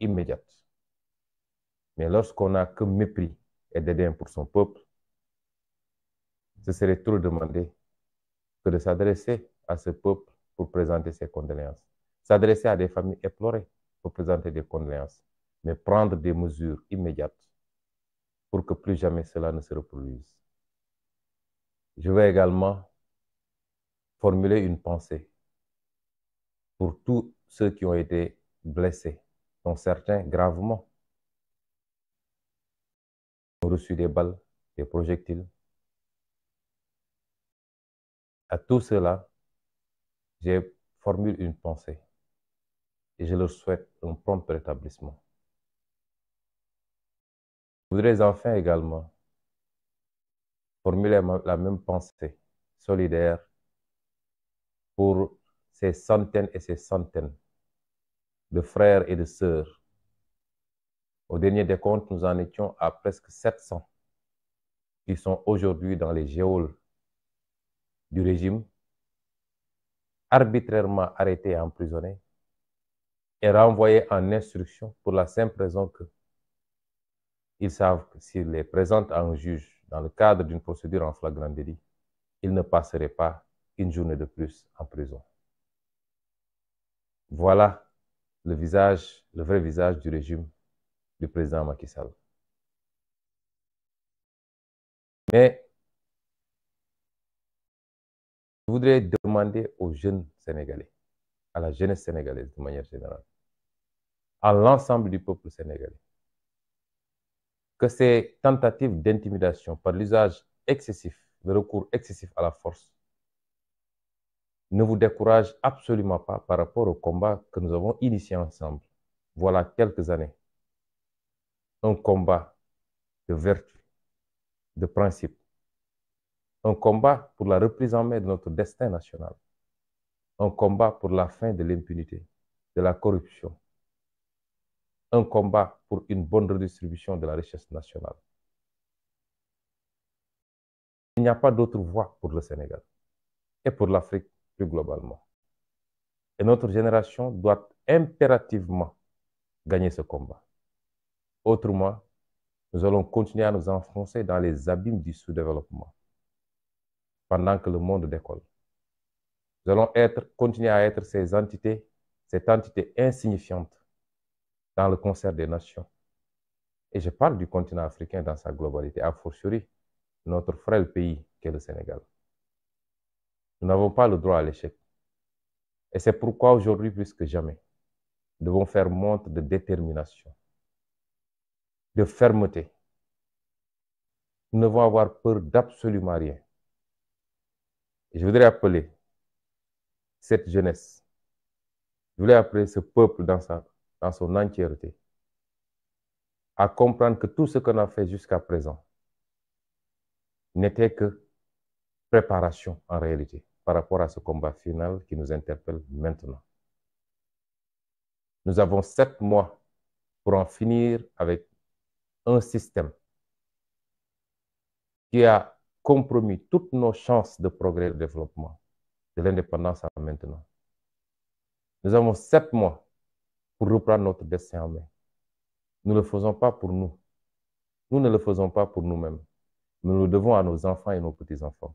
immédiate. Mais lorsqu'on n'a que mépris et dédain pour son peuple, ce serait trop demander que de s'adresser à ce peuple pour présenter ses condoléances. S'adresser à des familles éplorées pour présenter des condoléances, mais prendre des mesures immédiates pour que plus jamais cela ne se reproduise. Je vais également formuler une pensée pour tous ceux qui ont été blessés, dont certains gravement ont reçu des balles, des projectiles. À tous ceux-là, j'ai formulé une pensée et je leur souhaite un prompt rétablissement. Je voudrais enfin également formuler la même pensée solidaire pour ces centaines et ces centaines de frères et de sœurs. Au dernier décompte, nous en étions à presque 700 qui sont aujourd'hui dans les geôles du régime, arbitrairement arrêtés et emprisonnés et renvoyés en instruction pour la simple raison qu'ils savent que s'ils les présentent à un juge dans le cadre d'une procédure en flagrant délit, ils ne passeraient pas une journée de plus en prison. Voilà le vrai visage du régime du président Macky Sall. Mais je voudrais demander aux jeunes Sénégalais, à la jeunesse sénégalaise de manière générale, à l'ensemble du peuple sénégalais, que ces tentatives d'intimidation par l'usage excessif, le recours excessif à la force, ne vous découragent absolument pas par rapport au combat que nous avons initié ensemble, voilà quelques années. Un combat de vertu, de principe, un combat pour la reprise en main de notre destin national, un combat pour la fin de l'impunité, de la corruption, un combat pour une bonne redistribution de la richesse nationale. Il n'y a pas d'autre voie pour le Sénégal et pour l'Afrique plus globalement. Et notre génération doit impérativement gagner ce combat. Autrement, nous allons continuer à nous enfoncer dans les abîmes du sous-développement pendant que le monde décolle. Nous allons continuer à être cette entité insignifiante dans le concert des nations. Et je parle du continent africain dans sa globalité, a fortiori notre frêle pays qu'est le Sénégal. Nous n'avons pas le droit à l'échec. Et c'est pourquoi aujourd'hui, plus que jamais, nous devons faire montre de détermination, de fermeté. Nous ne devons avoir peur d'absolument rien. Et je voudrais appeler cette jeunesse, je voulais appeler ce peuple dans son entièreté, à comprendre que tout ce qu'on a fait jusqu'à présent n'était que préparation en réalité par rapport à ce combat final qui nous interpelle maintenant. Nous avons 7 mois pour en finir avec un système qui a compromis toutes nos chances de progrès et de développement, de l'indépendance à maintenant. Nous avons 7 mois pour reprendre notre destin en main. Nous ne le faisons pas pour nous. Nous ne le faisons pas pour nous-mêmes. Nous le devons à nos enfants et nos petits-enfants.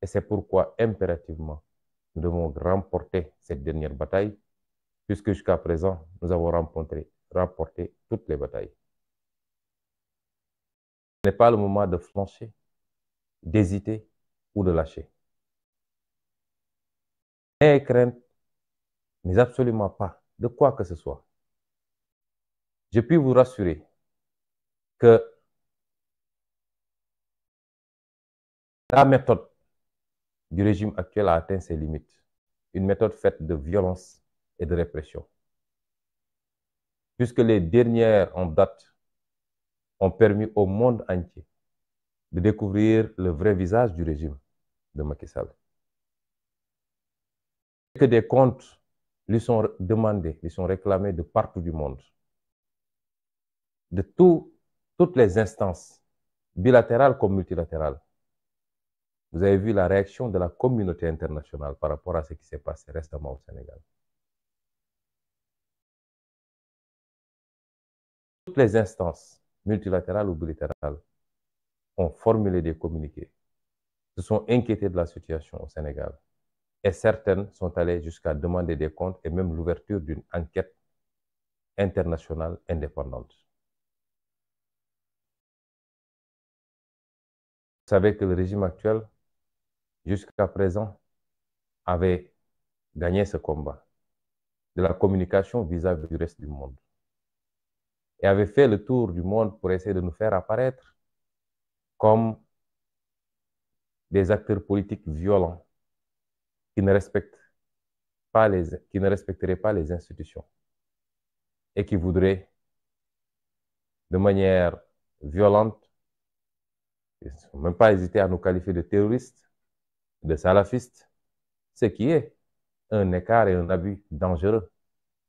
Et c'est pourquoi, impérativement, nous devons remporter cette dernière bataille, puisque jusqu'à présent, nous avons remporté toutes les batailles. Ce n'est pas le moment de flancher, d'hésiter ou de lâcher. N'ayez crainte, mais absolument pas de quoi que ce soit. Je puis vous rassurer que la méthode du régime actuel a atteint ses limites. Une méthode faite de violence et de répression. Puisque les dernières en date ont permis au monde entier de découvrir le vrai visage du régime de Macky Sall. Que des comptes lui sont demandés, lui sont réclamés de partout du monde. De toutes les instances, bilatérales comme multilatérales. Vous avez vu la réaction de la communauté internationale par rapport à ce qui s'est passé récemment au Sénégal. Toutes les instances, multilatérales ou bilatérales, ont formulé des communiqués, se sont inquiétées de la situation au Sénégal. Et certaines sont allées jusqu'à demander des comptes et même l'ouverture d'une enquête internationale indépendante. Vous savez que le régime actuel, jusqu'à présent, avait gagné ce combat de la communication vis-à-vis du reste du monde et avait fait le tour du monde pour essayer de nous faire apparaître comme des acteurs politiques violents qui ne respecteraient pas les institutions et qui voudraient de manière violente, ils ne sont même pas hésité à nous qualifier de terroristes, de salafistes, ce qui est un écart et un abus dangereux,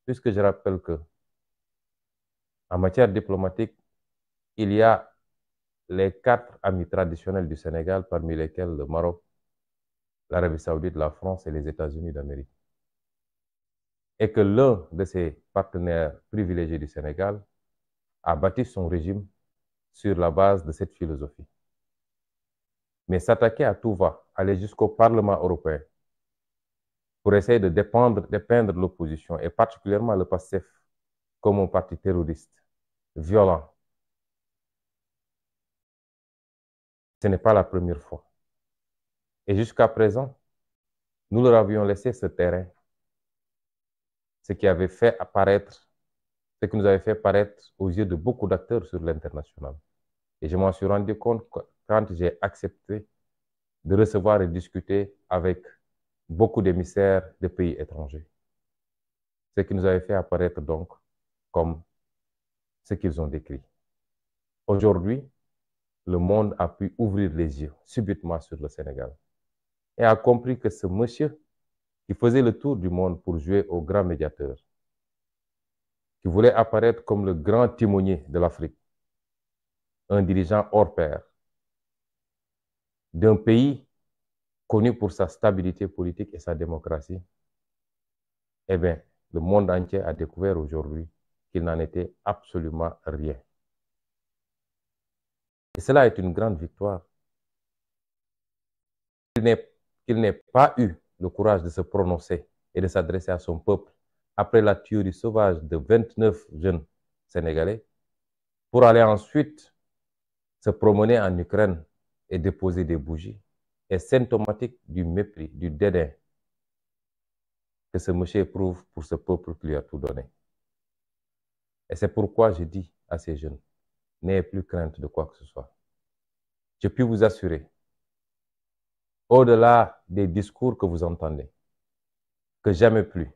puisque je rappelle que en matière diplomatique, il y a les 4 amis traditionnels du Sénégal, parmi lesquels le Maroc, l'Arabie Saoudite, la France et les États-Unis d'Amérique. Et que l'un de ces partenaires privilégiés du Sénégal a bâti son régime sur la base de cette philosophie. Mais s'attaquer à tout va, aller jusqu'au Parlement européen pour essayer de dépeindre l'opposition, et particulièrement le PASTEF, comme un parti terroriste, violent, ce n'est pas la première fois. Et jusqu'à présent, nous leur avions laissé ce terrain, ce qui avait fait apparaître, ce qui nous avait fait paraître aux yeux de beaucoup d'acteurs sur l'international. Et je m'en suis rendu compte quand j'ai accepté de recevoir et discuter avec beaucoup d'émissaires de pays étrangers. Ce qui nous avait fait apparaître donc comme ce qu'ils ont décrit. Aujourd'hui, le monde a pu ouvrir les yeux subitement sur le Sénégal et a compris que ce monsieur qui faisait le tour du monde pour jouer au grand médiateur, qui voulait apparaître comme le grand timonier de l'Afrique, un dirigeant hors pair, d'un pays connu pour sa stabilité politique et sa démocratie, eh bien, le monde entier a découvert aujourd'hui qu'il n'en était absolument rien. Et cela est une grande victoire. Qu'il n'ait pas eu le courage de se prononcer et de s'adresser à son peuple après la tuerie sauvage de 29 jeunes Sénégalais, pour aller ensuite se promener en Ukraine et déposer des bougies, est symptomatique du mépris, du dédain que ce monsieur éprouve pour ce peuple qui lui a tout donné. Et c'est pourquoi je dis à ces jeunes, n'ayez plus crainte de quoi que ce soit. Je puis vous assurer, au-delà des discours que vous entendez, que jamais plus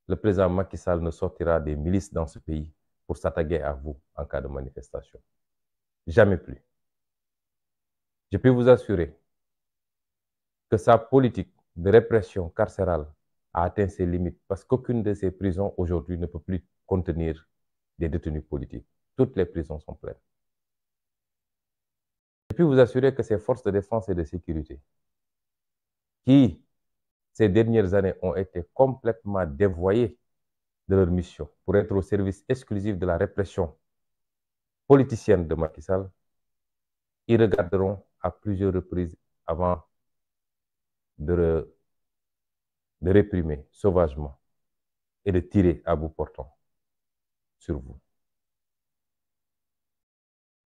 le président Macky Sall ne sortira des milices dans ce pays pour s'attaquer à vous en cas de manifestation. Jamais plus. Je peux vous assurer que sa politique de répression carcérale a atteint ses limites parce qu'aucune de ces prisons aujourd'hui ne peut plus contenir des détenus politiques. Toutes les prisons sont pleines. Je peux vous assurer que ces forces de défense et de sécurité, qui ces dernières années ont été complètement dévoyées de leur mission pour être au service exclusif de la répression politicienne de Macky Sall, ils regarderont à plusieurs reprises avant de réprimer sauvagement et de tirer à bout portant sur vous.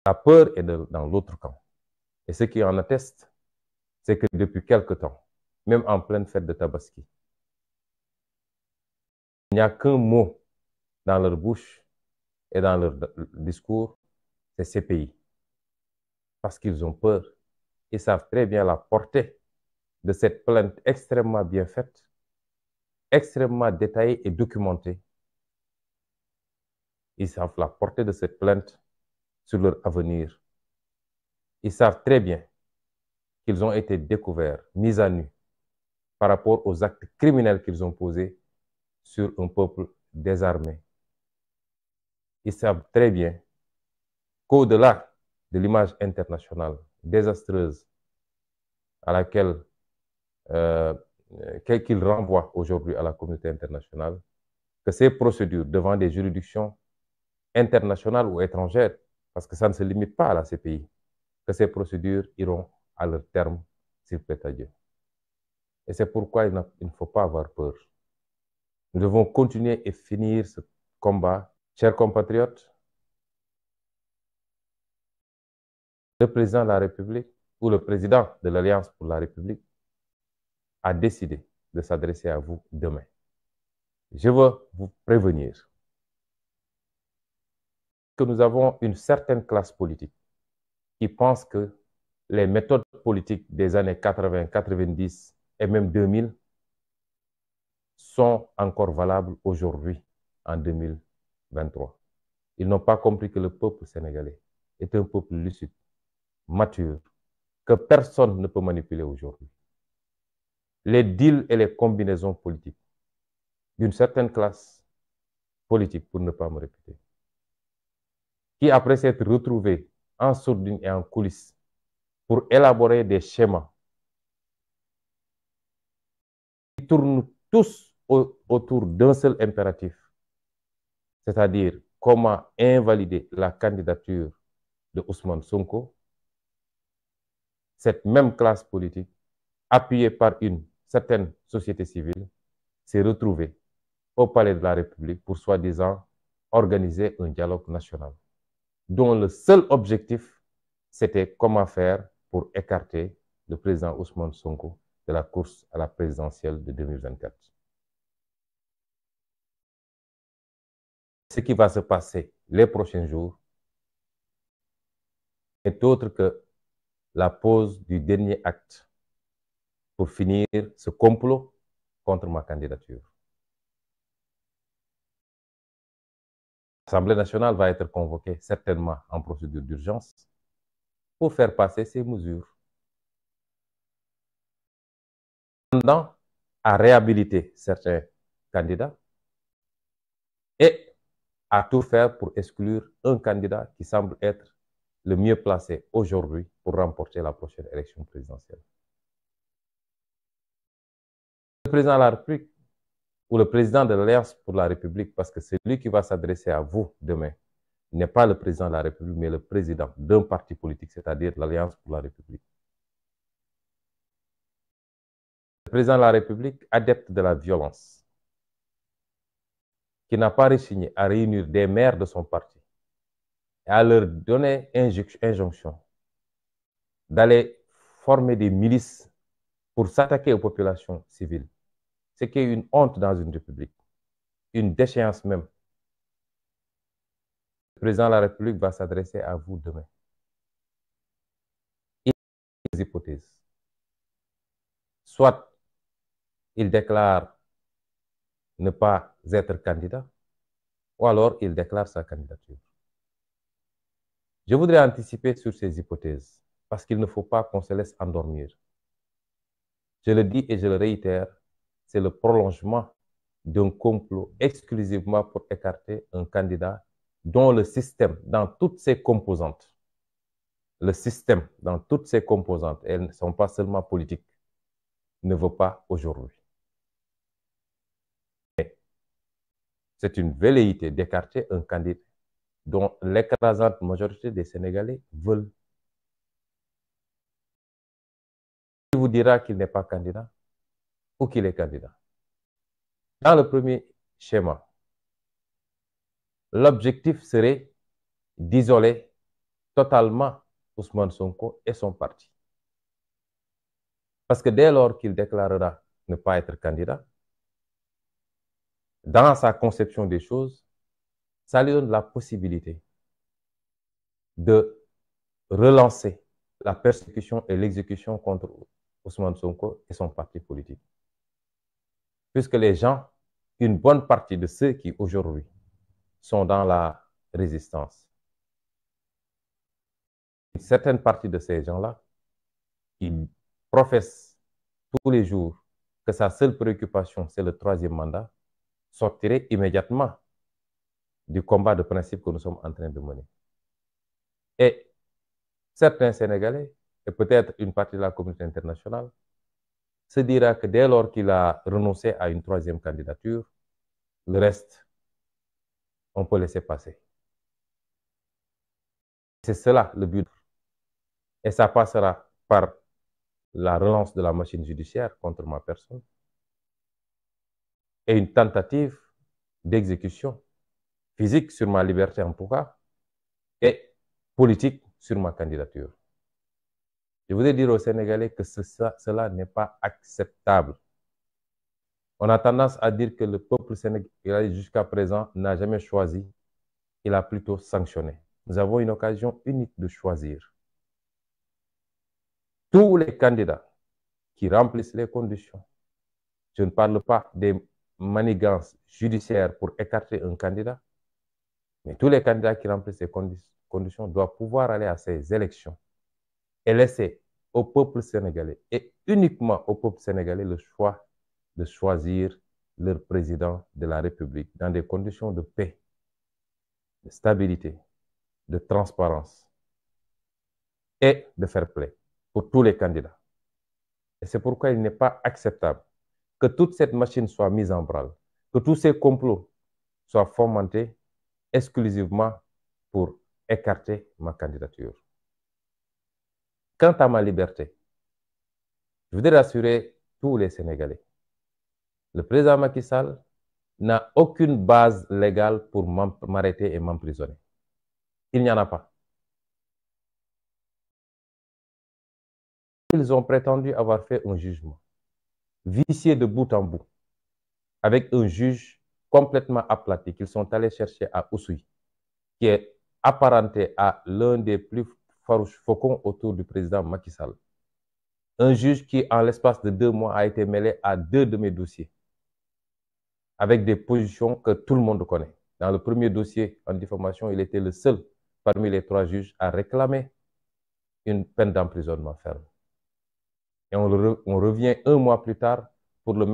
La peur est dans l'autre camp. Et ce qui en atteste, c'est que depuis quelque temps, même en pleine fête de Tabaski, il n'y a qu'un mot dans leur bouche et dans leur discours, c'est CPI. Parce qu'ils ont peur. Ils savent très bien la portée de cette plainte extrêmement bien faite, extrêmement détaillée et documentée. Ils savent la portée de cette plainte sur leur avenir. Ils savent très bien qu'ils ont été découverts, mis à nu, par rapport aux actes criminels qu'ils ont posés sur un peuple désarmé. Ils savent très bien qu'au-delà de l'image internationale désastreuse à laquelle qu'ils renvoient aujourd'hui à la communauté internationale, que ces procédures devant des juridictions internationales ou étrangères, parce que ça ne se limite pas à la CPI, que ces procédures iront à leur terme, s'il plaît à Dieu. Et c'est pourquoi il ne faut pas avoir peur. Nous devons continuer et finir ce combat. Chers compatriotes, le président de la République ou le président de l'Alliance pour la République a décidé de s'adresser à vous demain. Je veux vous prévenir que nous avons une certaine classe politique qui pense que les méthodes politiques des années 80, 90 et même 2000 sont encore valables aujourd'hui, en 2023. Ils n'ont pas compris que le peuple sénégalais est un peuple lucide, mature, que personne ne peut manipuler aujourd'hui. Les deals et les combinaisons politiques d'une certaine classe politique, pour ne pas me répéter, qui après s'être retrouvés en sourdine et en coulisses pour élaborer des schémas qui tournent tous autour d'un seul impératif, c'est-à-dire comment invalider la candidature de Ousmane Sonko. Cette même classe politique, appuyée par une certaine société civile, s'est retrouvée au Palais de la République pour soi-disant organiser un dialogue national, dont le seul objectif, c'était comment faire pour écarter le président Ousmane Sonko de la course à la présidentielle de 2024. Ce qui va se passer les prochains jours n'est autre que la pose du dernier acte pour finir ce complot contre ma candidature. L'Assemblée nationale va être convoquée certainement en procédure d'urgence pour faire passer ces mesures, tendant à réhabiliter certains candidats et à tout faire pour exclure un candidat qui semble être le mieux placé aujourd'hui pour remporter la prochaine élection présidentielle. Le président de la République ou le président de l'Alliance pour la République, parce que c'est lui qui va s'adresser à vous demain, n'est pas le président de la République, mais le président d'un parti politique, c'est-à-dire l'Alliance pour la République. Le président de la République, adepte de la violence, qui n'a pas rechigné à réunir des maires de son parti et à leur donner injonction d'aller former des milices pour s'attaquer aux populations civiles. Ce qui est une honte dans une république, une déchéance même. Le président de la République va s'adresser à vous demain. Il y a des hypothèses. Soit il déclare ne pas être candidat, ou alors il déclare sa candidature. Je voudrais anticiper sur ces hypothèses, parce qu'il ne faut pas qu'on se laisse endormir. Je le dis et je le réitère, c'est le prolongement d'un complot exclusivement pour écarter un candidat dont le système, dans toutes ses composantes, elles ne sont pas seulement politiques, ne veut pas aujourd'hui. C'est une velléité d'écarter un candidat dont l'écrasante majorité des Sénégalais veulent. Qui vous dira qu'il n'est pas candidat ou qu'il est candidat? Dans le premier schéma, l'objectif serait d'isoler totalement Ousmane Sonko et son parti. Parce que dès lors qu'il déclarera ne pas être candidat, dans sa conception des choses, ça lui donne la possibilité de relancer la persécution et l'exécution contre Ousmane Sonko et son parti politique. Puisque les gens, une bonne partie de ceux qui aujourd'hui sont dans la résistance, une certaine partie de ces gens-là, qui professent tous les jours que sa seule préoccupation, c'est le troisième mandat, sortiraient immédiatement du combat de principe que nous sommes en train de mener. Et certains Sénégalais, et peut-être une partie de la communauté internationale, se dira que dès lors qu'il a renoncé à une troisième candidature, le reste, on peut laisser passer. C'est cela le but. Et ça passera par la relance de la machine judiciaire contre ma personne et une tentative d'exécution physique sur ma liberté en tout cas et politique sur ma candidature. Je voudrais dire aux Sénégalais que cela n'est pas acceptable. On a tendance à dire que le peuple sénégalais jusqu'à présent n'a jamais choisi, il a plutôt sanctionné. Nous avons une occasion unique de choisir. Tous les candidats qui remplissent les conditions, je ne parle pas des manigances judiciaires pour écarter un candidat, mais tous les candidats qui remplissent ces conditions doivent pouvoir aller à ces élections et laisser au peuple sénégalais et uniquement au peuple sénégalais le choix de choisir leur président de la République dans des conditions de paix, de stabilité, de transparence et de fair play pour tous les candidats. Et c'est pourquoi il n'est pas acceptable que toute cette machine soit mise en branle, que tous ces complots soient fomentés exclusivement pour écarter ma candidature. Quant à ma liberté, je voudrais rassurer tous les Sénégalais. Le président Macky Sall n'a aucune base légale pour m'arrêter et m'emprisonner. Il n'y en a pas. Ils ont prétendu avoir fait un jugement vicié de bout en bout, avec un juge complètement aplati qu'ils sont allés chercher à Oussouye, qui est apparenté à l'un des plus farouches faucons autour du président Macky Sall. Un juge qui, en l'espace de 2 mois, a été mêlé à 2 de mes dossiers, avec des positions que tout le monde connaît. Dans le premier dossier en diffamation, il était le seul parmi les 3 juges à réclamer une peine d'emprisonnement ferme. Et on revient 1 mois plus tard pour le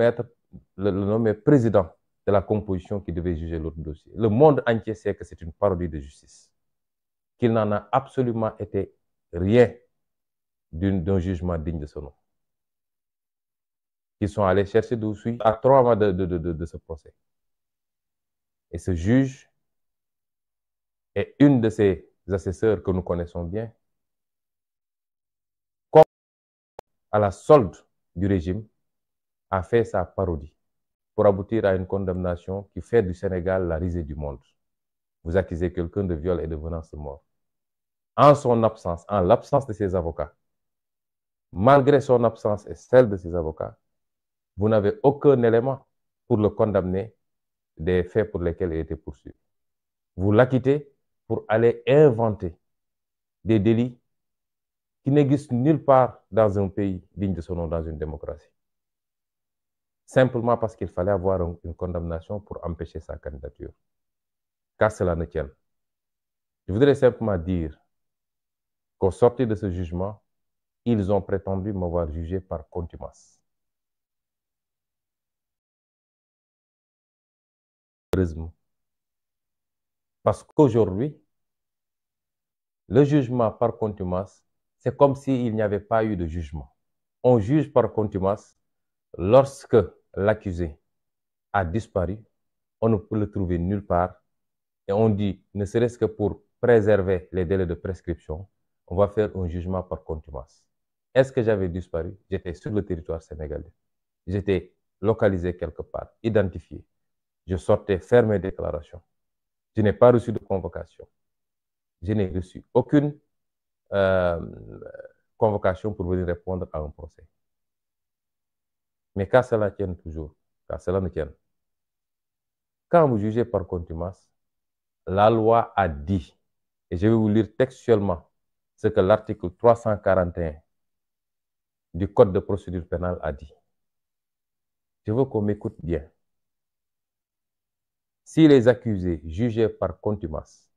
nommer président de la composition qui devait juger l'autre dossier. Le monde entier sait que c'est une parodie de justice, qu'il n'en a absolument été rien d'un jugement digne de ce nom. Ils sont allés chercher d'Oussouye à 3 mois de ce procès. Et ce juge et une de ses assesseurs que nous connaissons bien, comme à la solde du régime, a fait sa parodie pour aboutir à une condamnation qui fait du Sénégal la risée du monde. Vous accusez quelqu'un de viol et de menace de mort. En son absence, en l'absence de ses avocats, malgré son absence et celle de ses avocats, vous n'avez aucun élément pour le condamner des faits pour lesquels il était poursuivi. Vous l'acquittez pour aller inventer des délits qui n'existent nulle part dans un pays digne de son nom, dans une démocratie. Simplement parce qu'il fallait avoir une condamnation pour empêcher sa candidature. Qu'à cela ne tienne. Je voudrais simplement dire qu'au sortir de ce jugement, ils ont prétendu m'avoir jugé par contumace. Heureusement. Parce qu'aujourd'hui, le jugement par contumace, c'est comme s'il n'y avait pas eu de jugement. On juge par contumace lorsque l'accusé a disparu, on ne peut le trouver nulle part, et on dit, ne serait-ce que pour préserver les délais de prescription, on va faire un jugement par contumace. Est-ce que j'avais disparu? J'étais sur le territoire sénégalais. J'étais localisé quelque part, identifié. Je sortais faire mes déclarations. Je n'ai pas reçu de convocation. Je n'ai reçu aucune convocation pour venir répondre à un procès. Mais qu'à cela tienne toujours, qu'à cela ne tienne. Quand vous jugez par contumace, la loi a dit, et je vais vous lire textuellement ce que l'article 341 du Code de procédure pénale a dit. Je veux qu'on m'écoute bien. Si les accusés jugés par contumace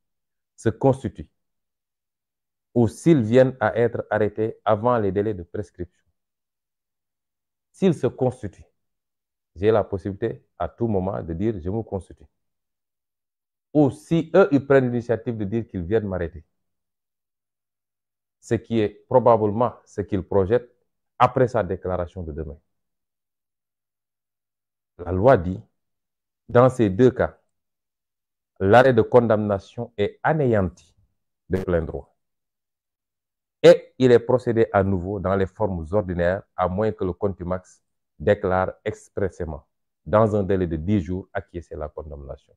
se constituent ou s'ils viennent à être arrêtés avant les délais de prescription, s'ils se constituent, j'ai la possibilité à tout moment de dire je me constitue. Ou si eux, ils prennent l'initiative de dire qu'ils viennent m'arrêter, ce qui est probablement ce qu'ils projettent après sa déclaration de demain. La loi dit, dans ces 2 cas, l'arrêt de condamnation est anéanti de plein droit. et il est procédé à nouveau dans les formes ordinaires, à moins que le contumax déclare expressément, dans un délai de 10 jours, acquiescer la condamnation.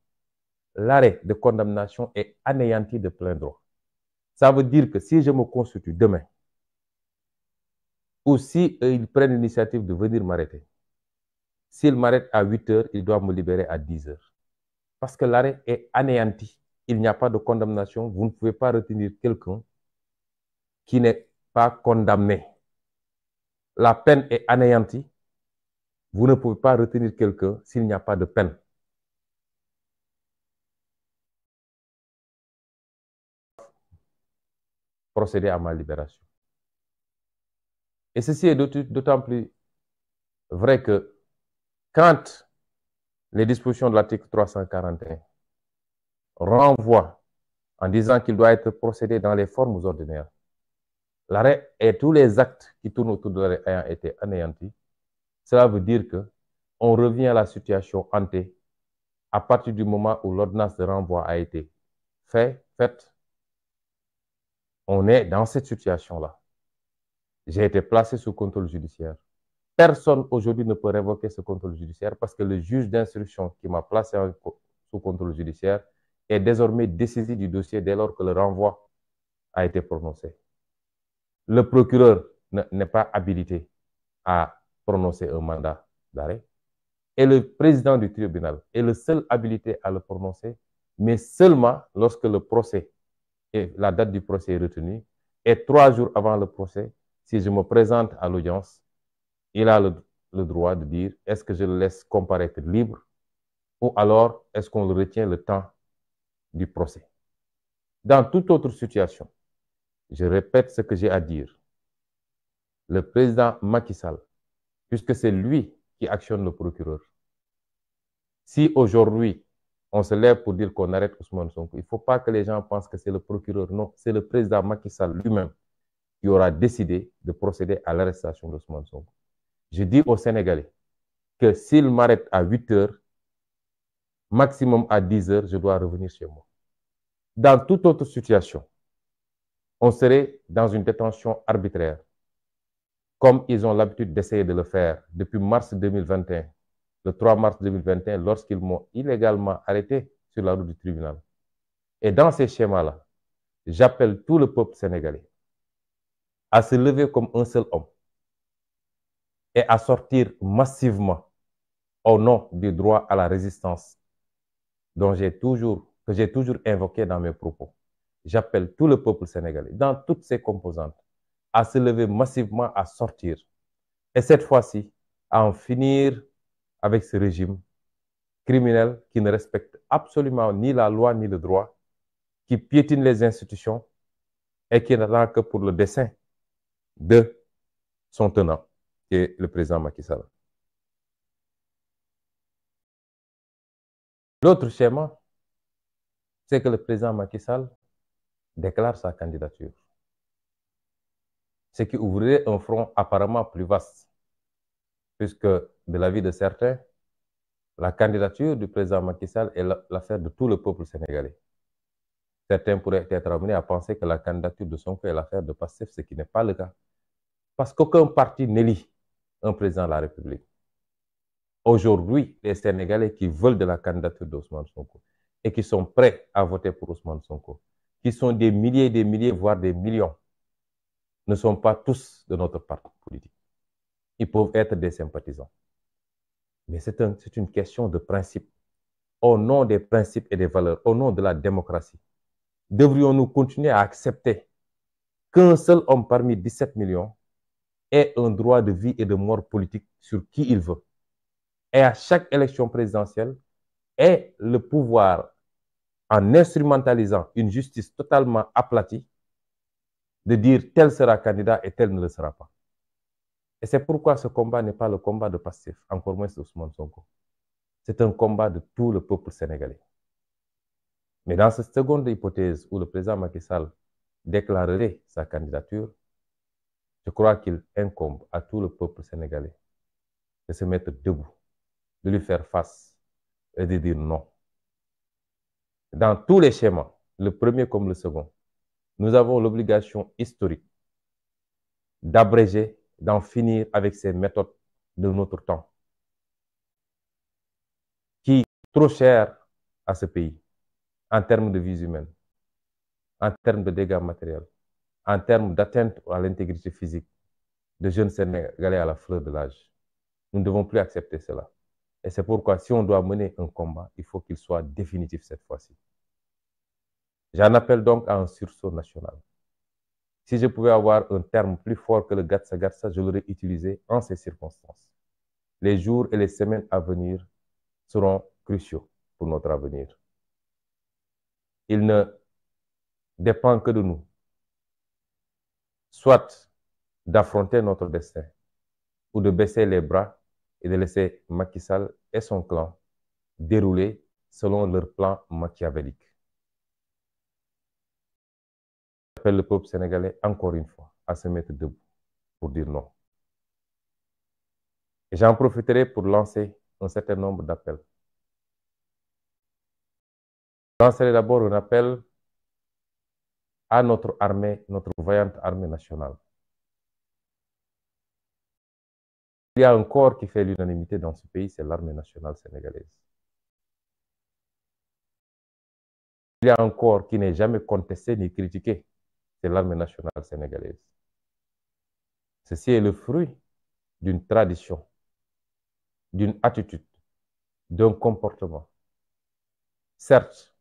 L'arrêt de condamnation est anéanti de plein droit. Ça veut dire que si je me constitue demain, ou si ils prennent l'initiative de venir m'arrêter, s'ils m'arrêtent à 8 heures, ils doivent me libérer à 10 heures. Parce que l'arrêt est anéanti. Il n'y a pas de condamnation. Vous ne pouvez pas retenir quelqu'un qui n'est pas condamné. La peine est anéantie. Vous ne pouvez pas retenir quelqu'un s'il n'y a pas de peine. Procéder à ma libération. Et ceci est d'autant plus vrai que quand les dispositions de l'article 341 renvoient en disant qu'il doit être procédé dans les formes ordinaires, l'arrêt et tous les actes qui tournent autour de l'arrêt ayant été anéantis, cela veut dire que on revient à la situation ante à partir du moment où l'ordonnance de renvoi a été faite. On est dans cette situation-là. J'ai été placé sous contrôle judiciaire. Personne aujourd'hui ne peut révoquer ce contrôle judiciaire parce que le juge d'instruction qui m'a placé sous contrôle judiciaire est désormais dessaisi du dossier dès lors que le renvoi a été prononcé. Le procureur n'est pas habilité à prononcer un mandat d'arrêt et le président du tribunal est le seul habilité à le prononcer, mais seulement lorsque le procès et la date du procès est retenue et 3 jours avant le procès, si je me présente à l'audience, il a le droit de dire est-ce que je le laisse comparaître libre ou alors est-ce qu'on le retient le temps du procès. Dans toute autre situation, je répète ce que j'ai à dire. Le président Macky Sall, puisque c'est lui qui actionne le procureur, si aujourd'hui on se lève pour dire qu'on arrête Ousmane Sonko, il ne faut pas que les gens pensent que c'est le procureur. Non, c'est le président Macky Sall lui-même qui aura décidé de procéder à l'arrestation d'Ousmane Sonko. Je dis aux Sénégalais que s'il m'arrête à 8 heures, maximum à 10 heures, je dois revenir chez moi. Dans toute autre situation, on serait dans une détention arbitraire, comme ils ont l'habitude d'essayer de le faire depuis mars 2021, le 3 mars 2021, lorsqu'ils m'ont illégalement arrêté sur la route du tribunal. Et dans ces schémas-là, j'appelle tout le peuple sénégalais à se lever comme un seul homme et à sortir massivement au nom du droit à la résistance que j'ai toujours invoqué dans mes propos. J'appelle tout le peuple sénégalais, dans toutes ses composantes, à se lever massivement, à sortir. Et cette fois-ci, à en finir avec ce régime criminel qui ne respecte absolument ni la loi ni le droit, qui piétine les institutions et qui n'attend que pour le dessein de son tenant, qui est le président Macky Sall. L'autre schéma, c'est que le président Macky Sall déclare sa candidature. Ce qui ouvrirait un front apparemment plus vaste, puisque de l'avis de certains, la candidature du président Macky Sall est l'affaire de tout le peuple sénégalais. Certains pourraient être amenés à penser que la candidature de Sonko est l'affaire de Pastef, ce qui n'est pas le cas. Parce qu'aucun parti n'élit un président de la République. Aujourd'hui, les Sénégalais qui veulent de la candidature d'Ousmane Sonko et qui sont prêts à voter pour Ousmane Sonko, qui sont des milliers, voire des millions, ne sont pas tous de notre parti politique. Ils peuvent être des sympathisants. Mais c'est une question de principe. Au nom des principes et des valeurs, au nom de la démocratie, devrions-nous continuer à accepter qu'un seul homme parmi 17 millions ait un droit de vie et de mort politique sur qui il veut, et à chaque élection présidentielle, ait le pouvoir, en instrumentalisant une justice totalement aplatie, de dire tel sera candidat et tel ne le sera pas. Et c'est pourquoi ce combat n'est pas le combat de Pastef, encore moins de Ousmane Sonko. C'est un combat de tout le peuple sénégalais. Mais dans cette seconde hypothèse où le président Macky Sall déclarerait sa candidature, je crois qu'il incombe à tout le peuple sénégalais de se mettre debout, de lui faire face et de dire non. Dans tous les schémas, le premier comme le second, nous avons l'obligation historique d'abréger, d'en finir avec ces méthodes de notre temps, qui sont trop chères à ce pays, en termes de vies humaines, en termes de dégâts matériels, en termes d'atteinte à l'intégrité physique de jeunes Sénégalais à la fleur de l'âge. Nous ne devons plus accepter cela. Et c'est pourquoi, si on doit mener un combat, il faut qu'il soit définitif cette fois-ci. J'en appelle donc à un sursaut national. Si je pouvais avoir un terme plus fort que le gatsa-gatsa, je l'aurais utilisé en ces circonstances. Les jours et les semaines à venir seront cruciaux pour notre avenir. Il ne dépend que de nous, soit d'affronter notre destin, ou de baisser les bras et de laisser Macky Sall et son clan dérouler selon leur plan machiavélique. J'appelle le peuple sénégalais encore une fois à se mettre debout pour dire non. Et j'en profiterai pour lancer un certain nombre d'appels. Je lancerai d'abord un appel à notre armée, notre vaillante armée nationale. Il y a un corps qui fait l'unanimité dans ce pays, c'est l'armée nationale sénégalaise. Il y a un corps qui n'est jamais contesté ni critiqué, c'est l'armée nationale sénégalaise. Ceci est le fruit d'une tradition, d'une attitude, d'un comportement, certes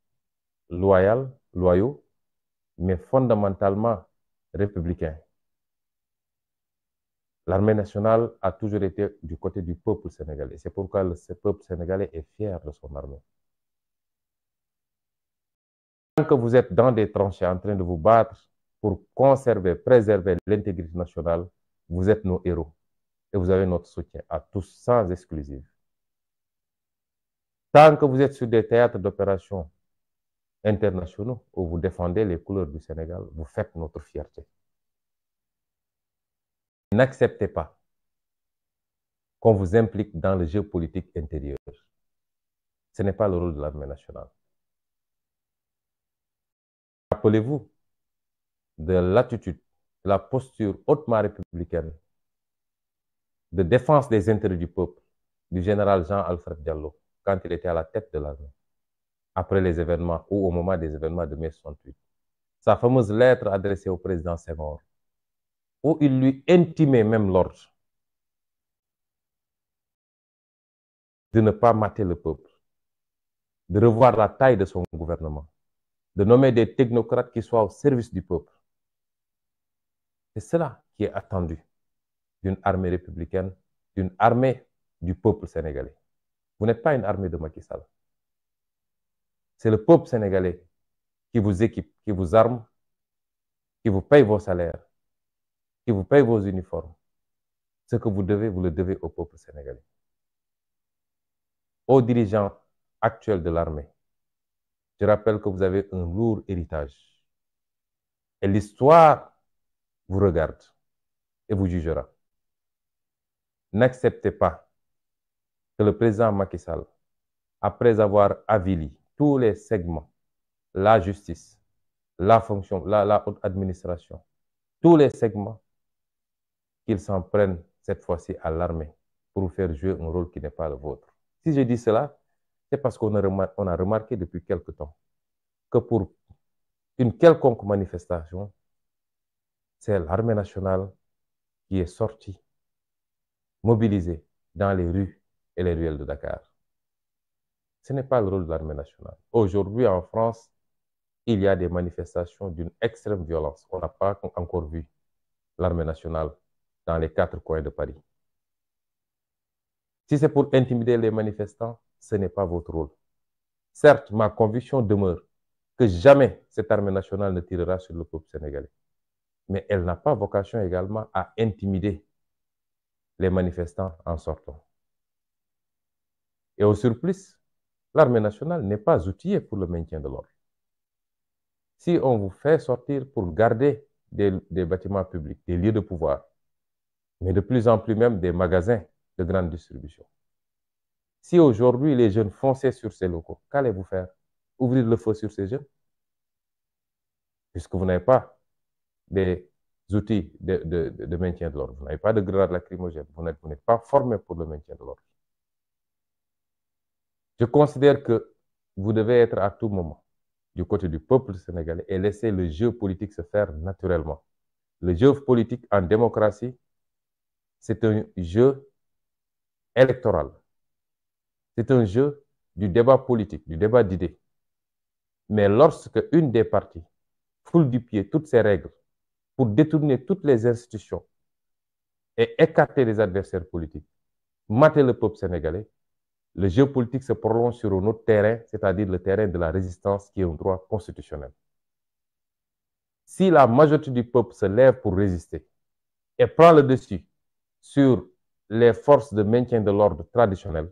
loyaux, mais fondamentalement républicain. L'armée nationale a toujours été du côté du peuple sénégalais. C'est pourquoi ce peuple sénégalais est fier de son armée. Tant que vous êtes dans des tranchées en train de vous battre pour conserver, préserver l'intégrité nationale, vous êtes nos héros. Et vous avez notre soutien à tous, sans exclusive. Tant que vous êtes sur des théâtres d'opérations internationaux où vous défendez les couleurs du Sénégal, vous faites notre fierté. N'acceptez pas qu'on vous implique dans le jeu politique intérieur. Ce n'est pas le rôle de l'armée nationale. Rappelez-vous de l'attitude, de la posture hautement républicaine de défense des intérêts du peuple du général Jean-Alfred Diallo quand il était à la tête de l'armée, après les événements ou au moment des événements de mai 68. Sa fameuse lettre adressée au président Senghor, où il lui intimait même l'ordre de ne pas mater le peuple, de revoir la taille de son gouvernement, de nommer des technocrates qui soient au service du peuple. C'est cela qui est attendu d'une armée républicaine, d'une armée du peuple sénégalais. Vous n'êtes pas une armée de Macky Sall. C'est le peuple sénégalais qui vous équipe, qui vous arme, qui vous paye vos salaires, qui vous paye vos uniformes. Ce que vous devez, vous le devez au peuple sénégalais. Aux dirigeants actuels de l'armée, je rappelle que vous avez un lourd héritage. Et l'histoire vous regarde et vous jugera. N'acceptez pas que le président Macky Sall, après avoir avili tous les segments, la justice, la fonction, la haute administration, tous les segments, qu'il s'en prenne cette fois-ci à l'armée pour faire jouer un rôle qui n'est pas le vôtre. Si je dis cela, c'est parce qu'on a remarqué depuis quelque temps que pour une quelconque manifestation, c'est l'armée nationale qui est sortie, mobilisée dans les rues et les ruelles de Dakar. Ce n'est pas le rôle de l'armée nationale. Aujourd'hui, en France, il y a des manifestations d'une extrême violence. On n'a pas encore vu l'armée nationale dans les 4 coins de Paris. Si c'est pour intimider les manifestants, ce n'est pas votre rôle. Certes, ma conviction demeure que jamais cette armée nationale ne tirera sur le peuple sénégalais. Mais elle n'a pas vocation également à intimider les manifestants en sortant. Et au surplus, l'armée nationale n'est pas outillée pour le maintien de l'ordre. Si on vous fait sortir pour garder des bâtiments publics, des lieux de pouvoir, mais de plus en plus même des magasins de grande distribution, si aujourd'hui les jeunes fonçaient sur ces locaux, qu'allez-vous faire? Ouvrir le feu sur ces jeunes? Puisque vous n'avez pas des outils de maintien de l'ordre. Vous n'avez pas de grenades lacrymogènes. Vous n'êtes pas formé pour le maintien de l'ordre. Je considère que vous devez être à tout moment du côté du peuple sénégalais et laisser le jeu politique se faire naturellement. Le jeu politique en démocratie, c'est un jeu électoral. C'est un jeu du débat politique, du débat d'idées. Mais lorsque une des parties foule du pied toutes ces règles pour détourner toutes les institutions et écarter les adversaires politiques, mater le peuple sénégalais, le jeu politique se prolonge sur un autre terrain, c'est-à-dire le terrain de la résistance qui est un droit constitutionnel. Si la majorité du peuple se lève pour résister et prend le dessus sur les forces de maintien de l'ordre traditionnel,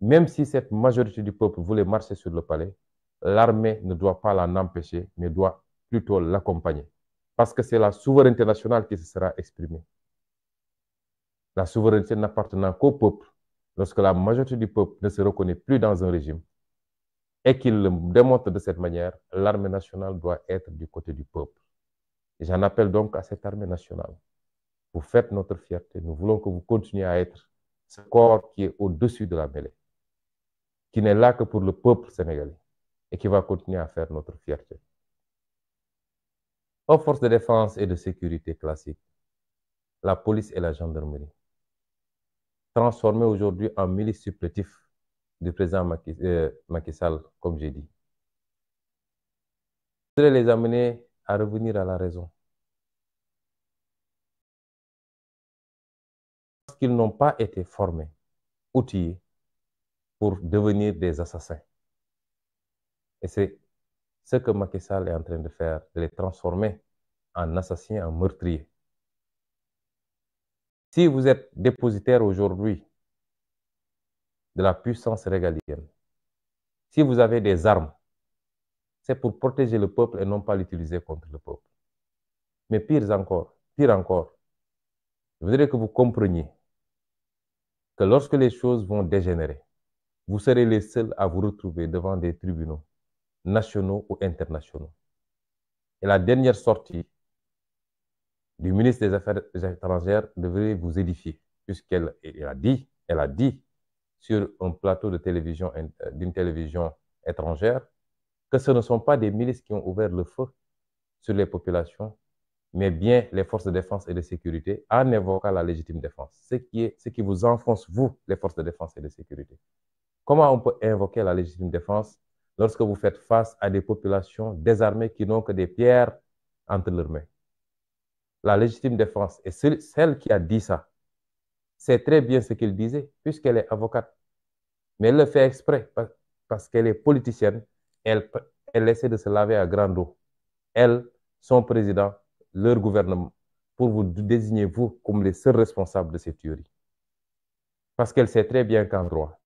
même si cette majorité du peuple voulait marcher sur le palais, l'armée ne doit pas l'en empêcher, mais doit plutôt l'accompagner. Parce que c'est la souveraineté nationale qui se sera exprimée. La souveraineté n'appartenant qu'au peuple, lorsque la majorité du peuple ne se reconnaît plus dans un régime et qu'il le démontre de cette manière, l'armée nationale doit être du côté du peuple. J'en appelle donc à cette armée nationale. Vous faites notre fierté. Nous voulons que vous continuiez à être ce corps qui est au-dessus de la mêlée, qui n'est là que pour le peuple sénégalais et qui va continuer à faire notre fierté. Aux forces de défense et de sécurité classiques, la police et la gendarmerie, transformées aujourd'hui en milices supplétifs du président Macky Sall, comme j'ai dit. Je voudrais les amener à revenir à la raison. Parce qu'ils n'ont pas été formés, outillés pour devenir des assassins. Et c'est ce que Macky Sall est en train de faire, de les transformer en assassins, en meurtriers. Si vous êtes dépositaire aujourd'hui de la puissance régalienne, si vous avez des armes, c'est pour protéger le peuple et non pas l'utiliser contre le peuple. Mais pire encore, je voudrais que vous compreniez que lorsque les choses vont dégénérer, vous serez les seuls à vous retrouver devant des tribunaux nationaux ou internationaux. Et la dernière sortie du ministre des Affaires étrangères devrait vous édifier, puisqu'elle a dit sur un plateau de télévision, d'une télévision étrangère, que ce ne sont pas des milices qui ont ouvert le feu sur les populations, mais bien les forces de défense et de sécurité en évoquant la légitime défense. Ce qui vous enfonce, vous, les forces de défense et de sécurité. Comment on peut invoquer la légitime défense lorsque vous faites face à des populations désarmées qui n'ont que des pierres entre leurs mains? La légitime défense, et celle qui a dit ça, c'est très bien ce qu'il disait, puisqu'elle est avocate. Mais elle le fait exprès, parce qu'elle est politicienne, elle essaie de se laver à grande eau. Elle, son président, leur gouvernement, pour vous désigner, vous, comme les seuls responsables de cette tuerie. Parce qu'elle sait très bien qu'en droit,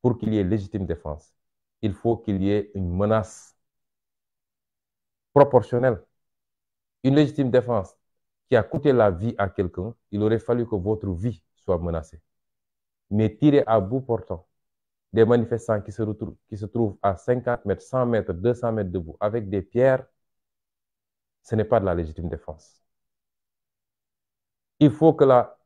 pour qu'il y ait légitime défense, il faut qu'il y ait une menace proportionnelle. Une légitime défense qui a coûté la vie à quelqu'un, il aurait fallu que votre vie soit menacée. Mais tirer à bout portant des manifestants qui se trouvent à 50 mètres, 100 mètres, 200 mètres de vous avec des pierres, ce n'est pas de la légitime défense. Il faut que la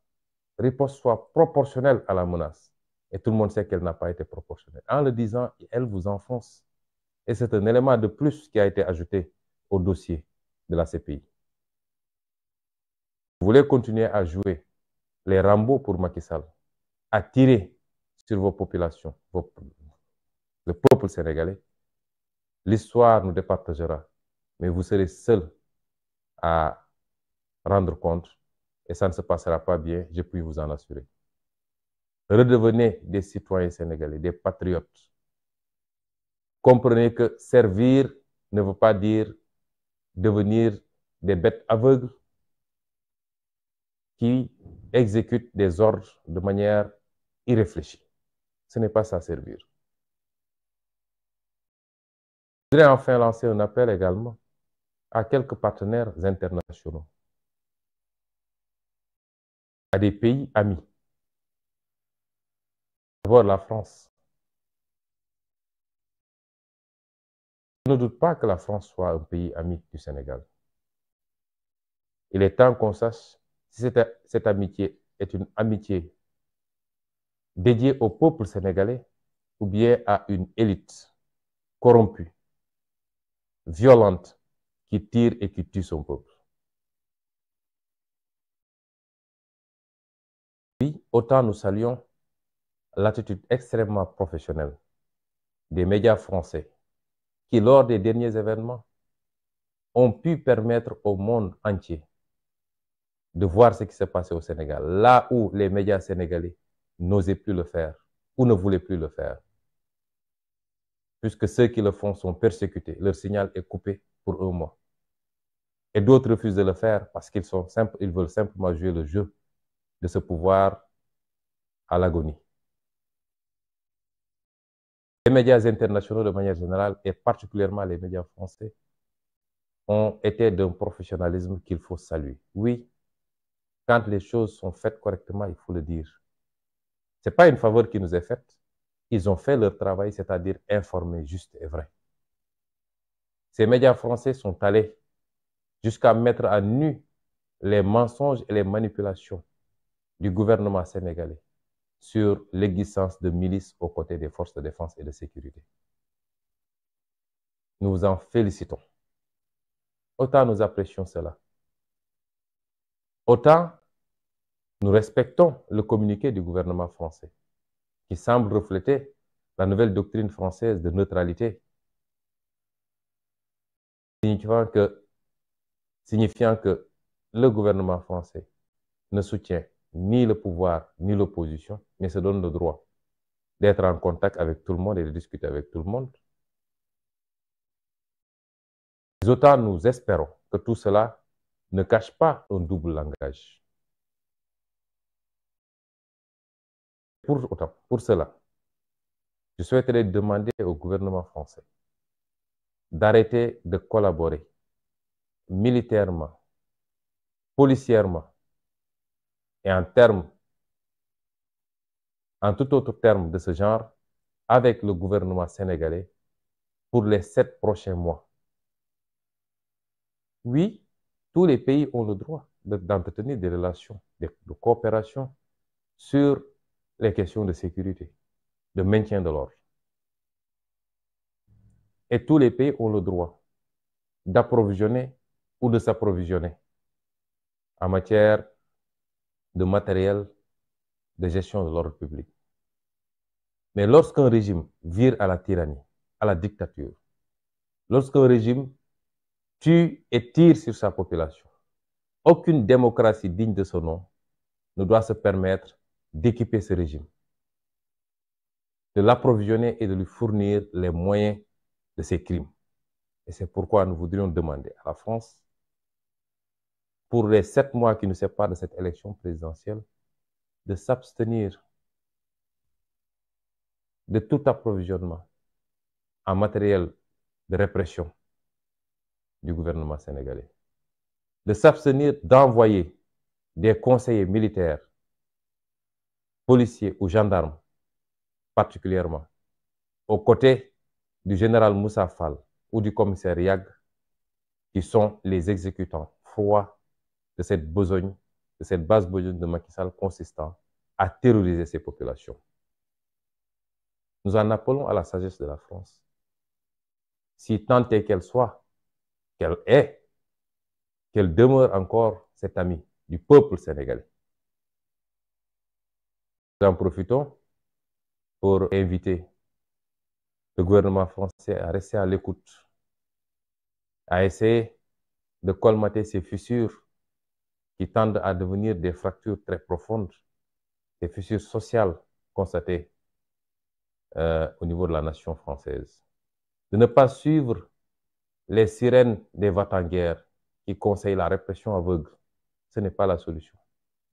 riposte soit proportionnelle à la menace. Et tout le monde sait qu'elle n'a pas été proportionnelle. En le disant, elle vous enfonce. Et c'est un élément de plus qui a été ajouté au dossier de la CPI. Vous voulez continuer à jouer les Rambo pour Macky Sall, à tirer sur vos populations, le peuple sénégalais. L'histoire nous départagera, mais vous serez seuls à rendre compte et ça ne se passera pas bien, je puis vous en assurer. Redevenez des citoyens sénégalais, des patriotes. Comprenez que servir ne veut pas dire devenir des bêtes aveugles qui exécutent des ordres de manière irréfléchie. Ce n'est pas ça servir. Je voudrais enfin lancer un appel également à quelques partenaires internationaux, à des pays amis. D'abord la France. Je ne doute pas que la France soit un pays ami du Sénégal. Il est temps qu'on sache si cette amitié est une amitié dédiée au peuple sénégalais ou bien à une élite corrompue, violente, qui tire et qui tue son peuple. Oui, autant nous saluons l'attitude extrêmement professionnelle des médias français qui, lors des derniers événements, ont pu permettre au monde entier de voir ce qui s'est passé au Sénégal, là où les médias sénégalais n'osaient plus le faire ou ne voulaient plus le faire. Puisque ceux qui le font sont persécutés, leur signal est coupé pour un mois. Et d'autres refusent de le faire parce qu'ils veulent simplement jouer le jeu de ce pouvoir à l'agonie. Les médias internationaux de manière générale, et particulièrement les médias français, ont été d'un professionnalisme qu'il faut saluer. Oui, quand les choses sont faites correctement, il faut le dire. Ce n'est pas une faveur qui nous est faite. Ils ont fait leur travail, c'est-à-dire informer juste et vrai. Ces médias français sont allés jusqu'à mettre à nu les mensonges et les manipulations du gouvernement sénégalais sur l'existence de milices aux côtés des forces de défense et de sécurité. Nous vous en félicitons. Autant nous apprécions cela. Autant nous respectons le communiqué du gouvernement français qui semble refléter la nouvelle doctrine française de neutralité, signifiant que le gouvernement français ne soutient ni le pouvoir ni l'opposition, mais se donne le droit d'être en contact avec tout le monde et de discuter avec tout le monde. Autant nous espérons que tout cela ne cache pas un double langage. Pour cela, je souhaiterais demander au gouvernement français d'arrêter de collaborer militairement, policièrement et en tout autre terme de ce genre avec le gouvernement sénégalais pour les 7 prochains mois. Oui, tous les pays ont le droit d'entretenir des relations de coopération sur les questions de sécurité, de maintien de l'ordre. Et tous les pays ont le droit d'approvisionner ou de s'approvisionner en matière de matériel de gestion de l'ordre public. Mais lorsqu'un régime vire à la tyrannie, à la dictature, lorsqu'un régime tue et tire sur sa population, aucune démocratie digne de ce nom ne doit se permettre d'équiper ce régime, de l'approvisionner et de lui fournir les moyens de ses crimes. Et c'est pourquoi nous voudrions demander à la France, pour les 7 mois qui nous séparent de cette élection présidentielle, de s'abstenir de tout approvisionnement en matériel de répression du gouvernement sénégalais, de s'abstenir d'envoyer des conseillers militaires, policiers ou gendarmes, particulièrement, aux côtés du général Moussa Fall ou du commissaire Yag, qui sont les exécutants froids de cette besogne, de cette basse besogne de Macky Sall consistant à terroriser ces populations. Nous en appelons à la sagesse de la France, si tant est qu'elle soit, qu'elle demeure encore cette amie du peuple sénégalais. Nous en profitons pour inviter le gouvernement français à rester à l'écoute, à essayer de colmater ces fissures qui tendent à devenir des fractures très profondes, des fissures sociales constatées au niveau de la nation française. De ne pas suivre les sirènes des va-t-en-guerre qui conseillent la répression aveugle. Ce n'est pas la solution.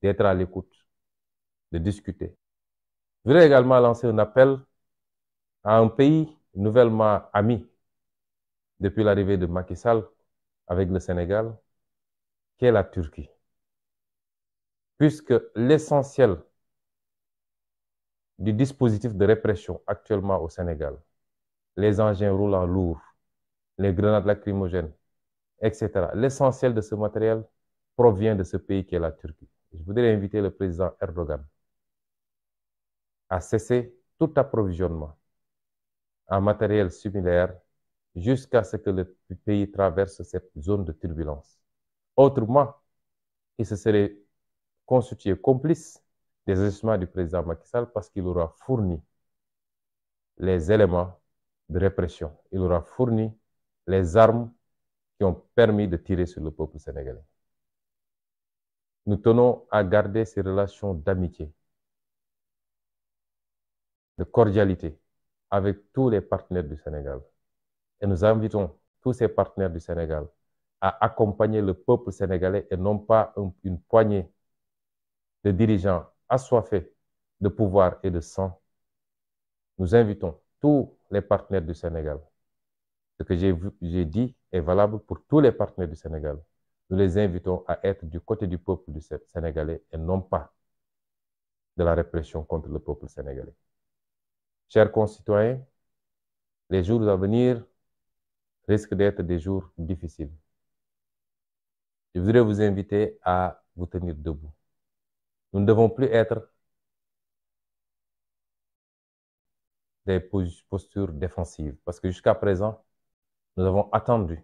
D'être à l'écoute, de discuter. Je voudrais également lancer un appel à un pays nouvellement ami depuis l'arrivée de Macky Sall avec le Sénégal, qui est la Turquie. Puisque l'essentiel du dispositif de répression actuellement au Sénégal, les engins roulants lourds, les grenades lacrymogènes, etc., l'essentiel de ce matériel provient de ce pays qui est la Turquie. Je voudrais inviter le président Erdogan à cesser tout approvisionnement en matériel similaire jusqu'à ce que le pays traverse cette zone de turbulence. Autrement, il se serait constitué complice des agissements du président Macky Sall parce qu'il aura fourni les éléments de répression. Il aura fourni les armes qui ont permis de tirer sur le peuple sénégalais. Nous tenons à garder ces relations d'amitié, de cordialité avec tous les partenaires du Sénégal. Et nous invitons tous ces partenaires du Sénégal à accompagner le peuple sénégalais et non pas une poignée de dirigeants assoiffés de pouvoir et de sang. Nous invitons tous les partenaires du Sénégal. Ce que j'ai dit est valable pour tous les partenaires du Sénégal. Nous les invitons à être du côté du peuple du sénégalais et non pas de la répression contre le peuple sénégalais. Chers concitoyens, les jours à venir risquent d'être des jours difficiles. Je voudrais vous inviter à vous tenir debout. Nous ne devons plus être des postures défensives parce que jusqu'à présent, nous avons attendu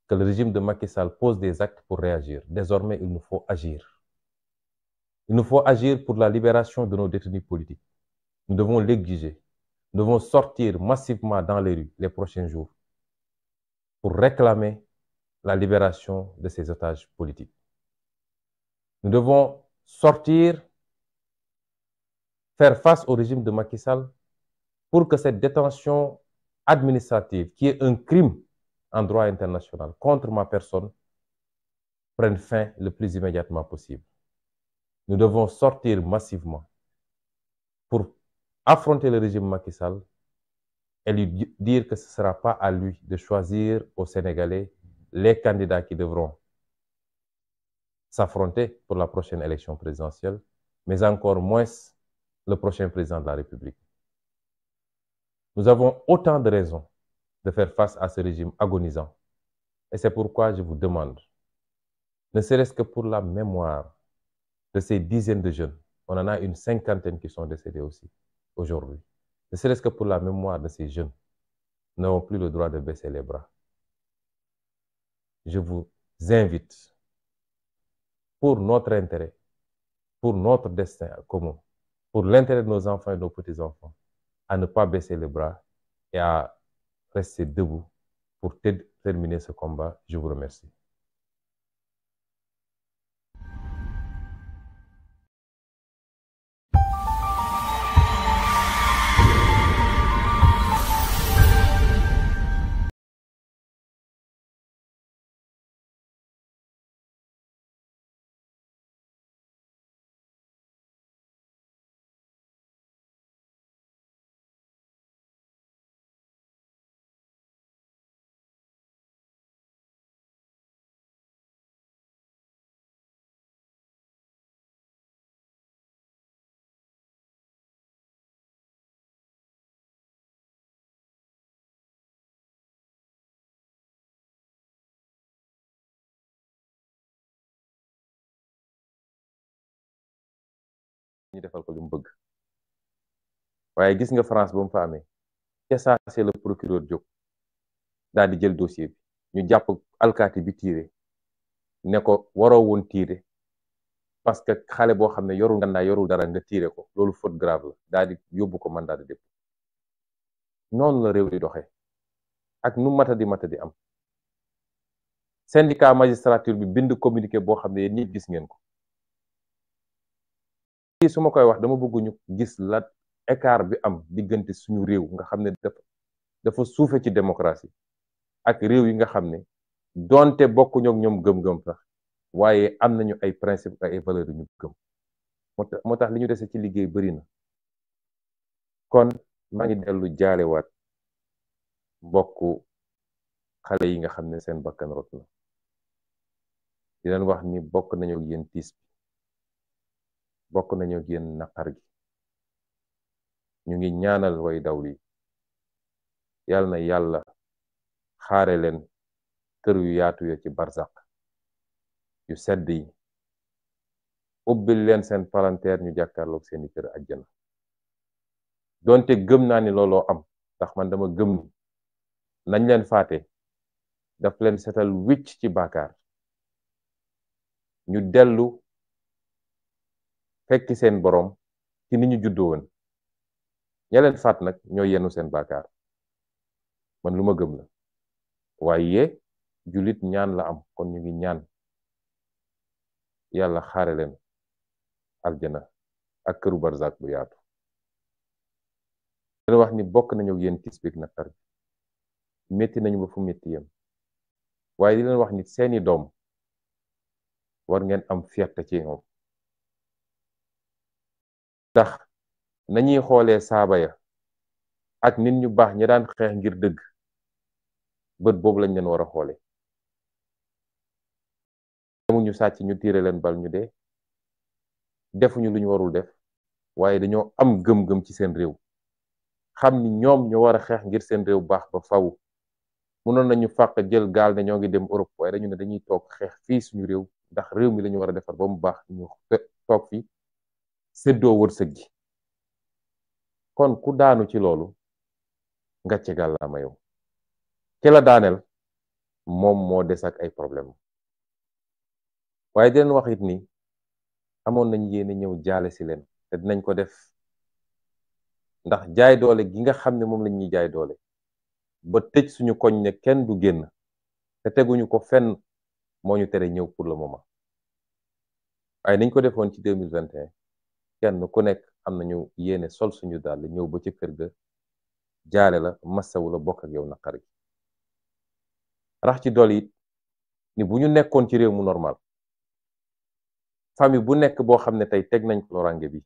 que le régime de Macky Sall pose des actes pour réagir. Désormais, il nous faut agir. Il nous faut agir pour la libération de nos détenus politiques. Nous devons l'exiger. Nous devons sortir massivement dans les rues les prochains jours pour réclamer la libération de ces otages politiques. Nous devons sortir, faire face au régime de Macky Sall pour que cette détention administrative, qui est un crime en droit international contre ma personne, prenne fin le plus immédiatement possible. Nous devons sortir massivement pour affronter le régime Macky Sall et lui dire que ce ne sera pas à lui de choisir aux Sénégalais les candidats qui devront s'affronter pour la prochaine élection présidentielle, mais encore moins le prochain président de la République. Nous avons autant de raisons de faire face à ce régime agonisant. Et c'est pourquoi je vous demande, ne serait-ce que pour la mémoire de ces dizaines de jeunes, on en a une cinquantaine qui sont décédés aussi aujourd'hui, ne serait-ce que pour la mémoire de ces jeunes, nous n'avons plus le droit de baisser les bras. Je vous invite, pour notre intérêt, pour notre destin commun, pour l'intérêt de nos enfants et de nos petits-enfants, à ne pas baisser les bras et à rester debout pour terminer ce combat. Je vous remercie. ñu defal ko lu mu bëgg waaye gis nga France ba mu fa amee ca saa c'est le procureur jóg daal di jël dossier bi ñu jàpp alkaati bi tiire ne ko waroo woon tiire parce que xale boo xam ne yorul ngànnaay yorul dara nga tiire ko loolu faute grave la daal di yóbbu ko mandat de dépôt noonu la réew di doxee ak nu matadi am syndicat magistrature bi bind communiqué boo xam ne yéen ñëpp gis ngeen ko su ma koy wax dama bëgg ñu gis la écart bi am diggante suñu réew nga xam ne dafa suufe ci démocratie ak réew yi nga xam ne donte bokkuñu ak ñoom gëm-gëm sax waaye am nañu ay principe ak ay valeurs yu ñu gëm moo tax li ñu dese ci liggéey bari na kon maa ngi dellu jaalewaat mbokku xale yi nga xam ne seen bakkan rot na di leen wax ni bokk nañu ak yéen tiis bi bokk nañu ak yéen naqar gi ñu ngi ñaanal way dawlu yi yàlla na yàlla xaare leen kër yu yaatu ya ci barzak yu sedd yi ubbil leen seen palanteer ñu jàkkaarloog seeni kër àjjana donte gëm naa ni looloo am ndax man dama gëm ni nañ leen faate daf leen setal wicc ci bàkkaar ñu dellu fekki seen boroom ci ni ñu juddoo woon ña leen faat nag ñoo yenu seen bàkkaar man lu ma gëm la waaye jullit ñaan la am kon ñu ngi ñaan yàlla xaare leen aljana ak këru barzak bu yaatu leen wax ni bokk nañu ak yéen tiis bi ak naqar bi métti nañu ba fu métti yem waaye di leen wax ni seeni doom war ngeen am fierté ci ñoom ndax nañuy xoolee saaba ya ak nit ñu baax ñi daan xeex ngir dëgg bët boobu lañ leen war a xoole demuñu sàcc ñu tiire leen bal ñu dee defuñu lu ñu warul def waaye dañoo am gëm-gëm ci seen réew xam ni ñoom ñoo war a xeex ngir seen réew baax ba faw mënoon nañu fàq jël gaal ne ñoo ngi dem Europe waaye dañu ne dañuy toog xeex fii suñu réew ndax réew mi lañu war a defar ba mu baax ñu toog fi séddoo wërsëg gi kon ku daanu ci loolu ngàcce gàllaama yow ki la daaneel moom moo des ak ay problème waaye di leen wax it ni amoon nañ yéene ñëw jaale si leen te dinañ ko def ndax jaay doole gi nga xam ne moom lañ ñuy jaay doole ba tëj suñu koñ ne kenn du génn te teguñu ko fenn moo ñu tere ñëw pour le moment waaye niñ ko defoon ci 2021 kenn ku nekk am nañu yéene sol suñu dàll ñëw ba ci kër ga jaale la massawu la bokk ak yow naqar gi rax ci dool it ni bu ñu nekkoon ci réew mu normal famille bu nekk boo xam ne tey teg nañ ko lorange bi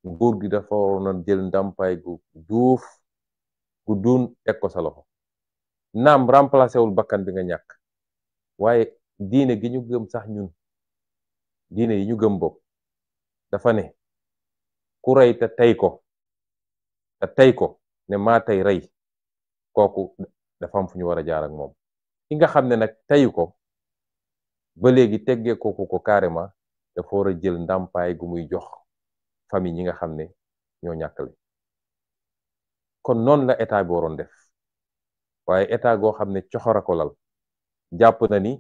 nguur gi dafa waroon a jël ndàmpaay gu duuf gu duun teg ko sa loxo naam remplacé wul bakkan bi nga ñàkk waaye diine gi ñu gëm sax ñun diine yi ñu gëm bopp dafa ne ku rey te tey ko ne maa tey rey kooku dafa am fu ñu war a jaar ak moom ki nga xam ne nag teyu ko ba léegi teggee kooku ko carrément dafa war a jël ndàmpaay gu muy jox famille ñi nga xam ne ñoo ñàkkale kon noonu la état bi waroon def waaye état goo xam ne coxora ko lal jàpp na ni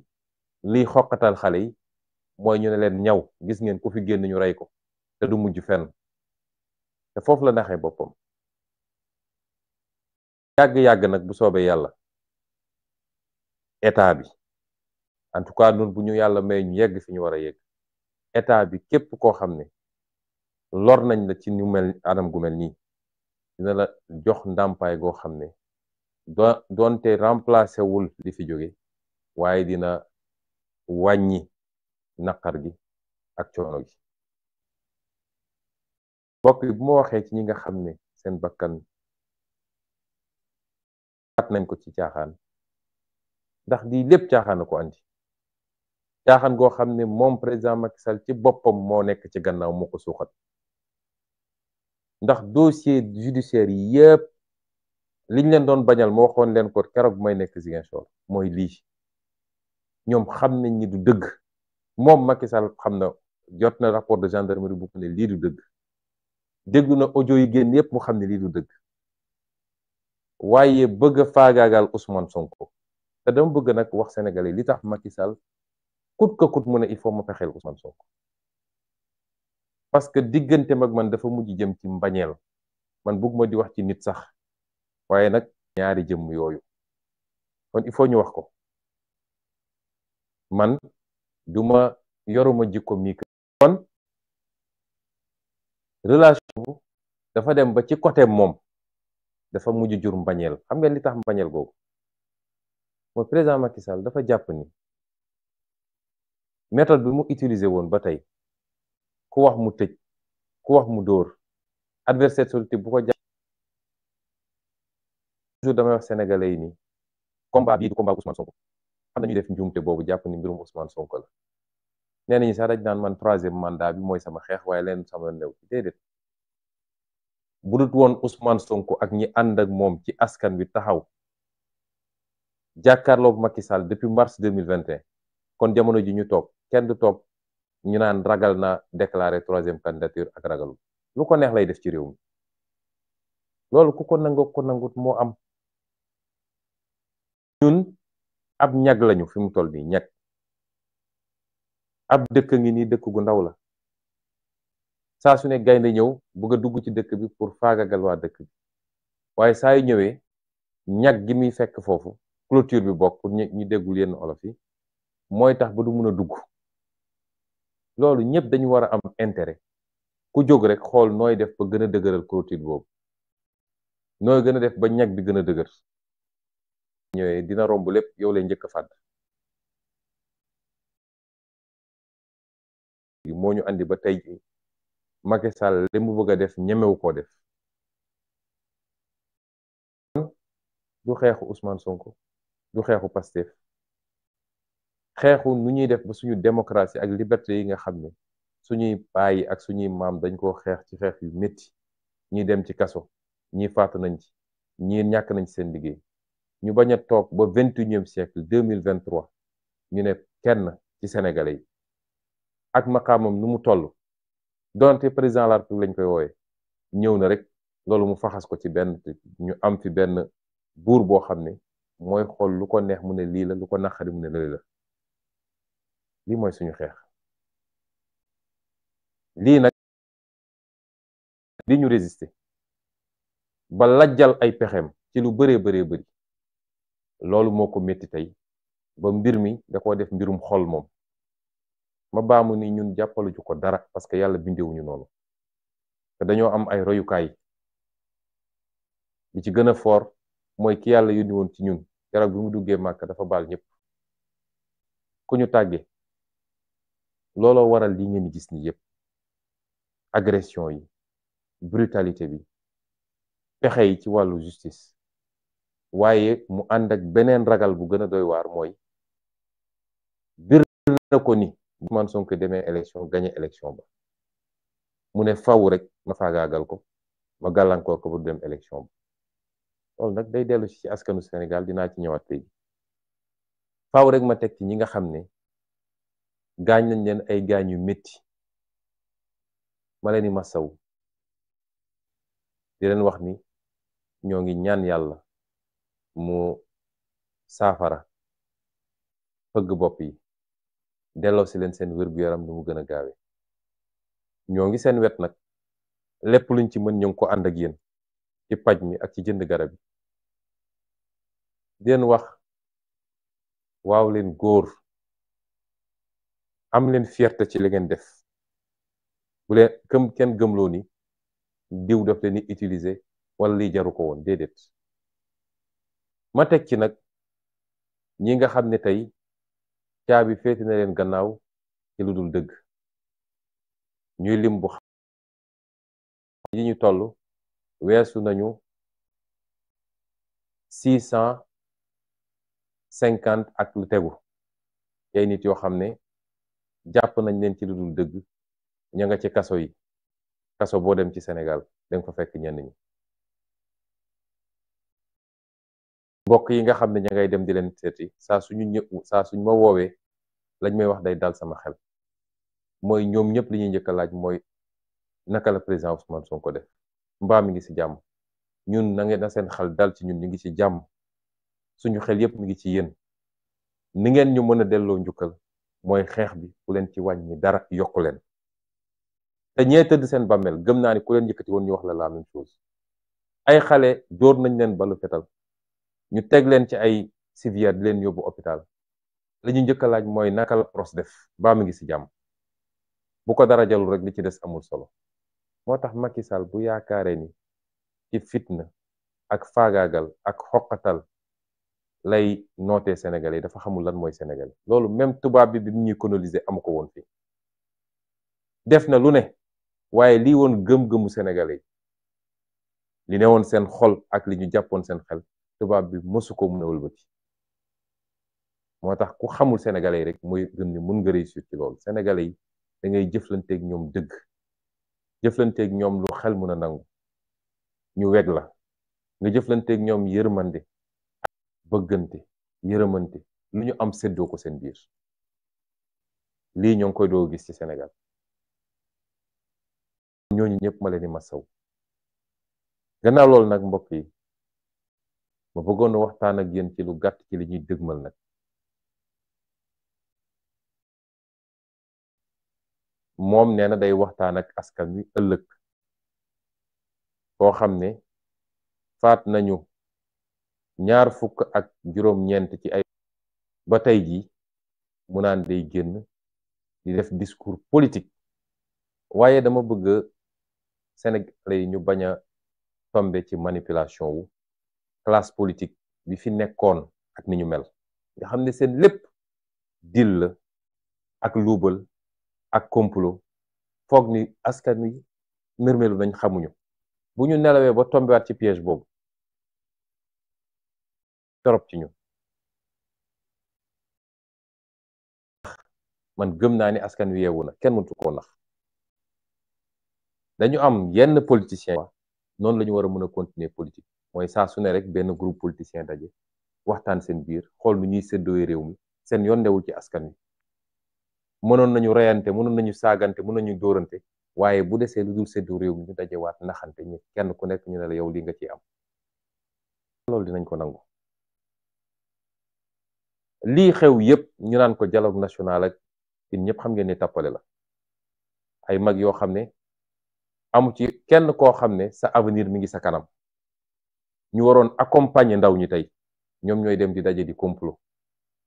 liy xoqatal xale yi mooy ñu ne leen ñaw gis ngeen ku fi génn ñu rey ko te du mujj fenn te foofu la naxee boppam yàgg-yàgg nag bu soobee yàlla état bi en tout cas nun bu ñu yàlla may ñu yegg fi ñu war a yegg état bi képp koo xam ne lor nañ la ci ñu mel anam gu mel nii dina la jox ndàmpaay goo xam ne doonte remplacé wul li fi jóge waaye dina wàññi naqar gi ak coono gi bokk bu ma waxee ci ñi nga xam ne seen bakkan faat nañ ko ci caaxaan ndax lii lépp caaxaan a ko andi caaxaan goo xam ne moom président Macky Sall ci boppam moo nekk ci gannaaw moo ko suuxat ndax dossier judiciaire yi yëpp liñ leen doon bañal ma waxoon leen ko keroog may nekk Ziguinchor mooy lii ñoom xam nañ ni du dëgg moom Macky Sall xam na jot na rapport de gendarmerie bu ko ne lii du dëgg déglu na audio yi génn yëpp mu xam ne lii du dëgg waaye bëgg a faagaagal Ousmane Sonko te dama bëgg nag wax sénégalais li tax Macky Sall kut ka kut mu ne il faut ma fexeel Ousmane Sonko parce que diggante mag man dafa mujj jëm ci mbañeel man bëgg ma di wax ci nit sax waaye nag ñaari jëmm yooyu kon il faut ñu wax ko man duma yoruma jikko mi kon relation dafa dem ba ci côté moom dafa mujj jur mbañeel xam ngeen li tax mbañeel googu mooy président Macky Sall dafa jàpp ni méthode bi mu utilisé woon ba tey ku wax mu tëj ku wax mu dóor adversaire politique bu ko jàpp toujours damay wax sénégalais yi ni combat bii du combat Ousmane Sonko xam nañu def njuumte boobu jàpp ni mbirum Ousmane Sonko la nee nañu sax dañ naan man 3e mandat bi mooy sama xeex waaye leen sama new ci déedéet bu dut woon Ousmane Sonko ak ñi ànd ak moom ci askan wi taxaw jàkkaarloog Macky Sall depuis mars 2021 kon jamono ji ñu toog kenn du toog ñu naan ragal na déclarer troisième candidature ak ragalu lu ko neex lay def ci réew mi loolu ku ko nangoo ko nangut moo am. ñun ab ñag lañu fi mu toll nii ñag ab dëkk ngi nii dëkk gu ndaw la saa su ne gaynde ñëw bëgg a dugg ci dëkk bi pour faagagal waa dëkk bi waaye saa yu ñëwee ñag gi muy fekk foofu clôture bi bokk pour ñu déggul yenn olof yi mooy tax ba du mun a dugg loolu ñëpp dañu war a am intérêt ku jóg rek xool nooy def ba gën a dëgëral clôture boobu nooy gën a def ba ñag bi gën a dëgër ñëwee dina romb lépp yow lay njëkk a fàdd moo ñu andi ba tey ji Macky Sall li mu bëgg a def ñemewu koo def du xeexu Ousmane Sonko du xeexu Pastef xeexu nu ñuy def ba suñu démocratie ak liberté yi nga xam ne suñuy baay ak suñuy maam dañ koo xeex ci xeex yu métti ñi dem ci kaso ñi faatu nañ ci ñi ñàkk nañ ci seen liggéey ñu bañ a toog ba 21e siècle 2023 ñu ne kenn ci sénégalais yi ak maqaamam nu mu toll donte président de la République lañ koy wooye ñëw na rek loolu mu faxas ko ci benn ñu am fi benn buur boo xam ne mooy xool lu ko neex mu ne lii la lu ko naqari mu ne lii la lii mooy suñu xeex lii nag li ñu résister ba lajjal ay pexem ci lu bëree bëri loolu moo ko métti tey ba mbir mi da koo def mbirum xol moom ma baamu ni ñun jàppalu ju ko dara parce que yàlla bindewuñu noonu te dañoo am ay royukaay li ci gën a fort mooy ki yàlla yónni woon ci ñun keroog bi mu duggee màkk dafa baal ñëpp ku ñu tàggee looloo waral li ngeen gis ni yëpp agression yi brutalité bi pexe yi ci wàllu justice waaye mu ànd ak beneen ragal bu gën a doy waar mooy bir na ko ni Ousmane Sonko demee élection gagné élection ba mu ne faw rek ma faagaagal ko ma gàllankoor ko bu dem élection ba loolu nag day dellu ci askanu Sénégal dinaa ci ñëwaat léegi faw rek ma teg ci ñi nga xam ne gaañ nañ leen ay gaañ yu métti ma leen di masaw di leen wax ni ñoo ngi ñaan yàlla mu saafara fëgg bopp yi delloo si leen seen wér-gu-yaram nu mu gën a gaawe ñoo ngi seen wet nag lépp luñ ci mën ñu ngi ko ànd ak yéen ci paj mi ak ci jënd garab yi di leen wax waaw leen góor am leen fierté ci li ngeen def bu leen kenn gëmloo ni diw daf leen di utiliser wala lii jaru ko woon déedéet ma teg ci nag ñi nga xam ne tey caabi féeti na leen gannaaw ci lu dul dëgg ñuy lim bu yi ñu toll weesu nañu 650 ak lu tegu ay nit yoo xam ne jàpp nañ leen ci lu dul dëgg ña nga ci kaso yi kaso boo dem ci Sénégal danga fa fekk ñenn ñi mbokk yi nga xam ne ña ngay dem di leen seeti saa suñ ma woowee lañ may wax day dal sama xel mooy ñoom ñëpp li ñuy njëkk a laaj mooy naka la président Ousmane Sonko def mbaa mi ngi ci jàmm ñun na ngeen na seen xel dal ci ñun ñu ngi ci jàmm suñu xel yëpp mi ngi ci yéen ni ngeen ñu mën a delloo njukkal mooy xeex bi ku leen ci wàññi dara yokku leen te ñee tëdd seen bàmmeel gëm naa ni ku leen yëkkati woon ñu wax la même chose ay xale dóor nañ leen balu fetal ñu teg leen ci ay civière di leen yóbbu hôpital li ñu njëkk a laaj mooy naka la pros def baa mi ngi ci jàmm bu ko dara jalul rek li ci des amul solo moo tax Macky Sall bu yaakaaree ni ci fitna ak faagaagal ak xoqatal lay nootee Sénégal yi dafa xamul lan mooy Sénégal loolu même tubaab bi mu ñuy coloniser amu ko woon fii def na lu ne waaye lii woon gëm-gëmu Sénégalais yi li ne woon seen xol ak li ñu jàppoon seen xel tubaab bi mësu ko mun a wëlbati moo tax ku xamul Sénégalais yi rek mooy gëm ni mun nga réussir ci loolu Sénégalais yi da ngay jëflanteeg ñoom dëgg jëflanteeg ñoom lu xel mun a nangu ñu weg la nga jëflanteeg ñoom yërmande bëggante yërëmante lu ñu am séddoo ko seen biir lii ñoo ngi koy doo gis ci Sénégal ñooñu ñëpp ma leen di masaw gannaaw loolu nag mbokk yi ma bëggoon waxtaan ak yéen ci lu gàtt ci li ñuy dëgmal nag moom nee na day waxtaan ak askan wi ëllëg koo xam ne faat nañu 29 ci ay ba tey ji mu naan day génn di def discours politique waaye dama bëgg Sénégalais yi ñu bañ a tombe ci manipulation wu classe politique bi fi nekkoon ak ni ñu mel nga xam ne seen lépp dil la ak luubal ak complot foog ni askan wi nërmelu nañ xamuñu bu ñu nelawee ba tombewaat ci piège boobu torop ci ñu man gëm naa ni askan wi yeewu na kenn mëntu koo nax dañu am yenn politiciens noonu la ñu war a mën a continuer politique mooy saa su ne rek benn groupe politicien daje waxtaan seen biir xool nu ñuy séddoo réew mi seen yoon newul ci askan wi mënoon nañu reyante mënoon nañu saagante mënoon nañu dóorante waaye bu desee lu dul séddoo réew mi ñu dajewaat naxante ñi kenn ku nekk ñu ne la yow li nga ciy am loolu dinañ ko nangu lii xew yépp ñu naan ko dialogue national ak in ñëpp xam ngeen ni tappale la ay mag yoo xam ne amu ci kenn koo xam ne sa avenir mi ngi sa kanam ñu waroon accompagner ndaw ñi tey ñoom ñooy dem di daje di complot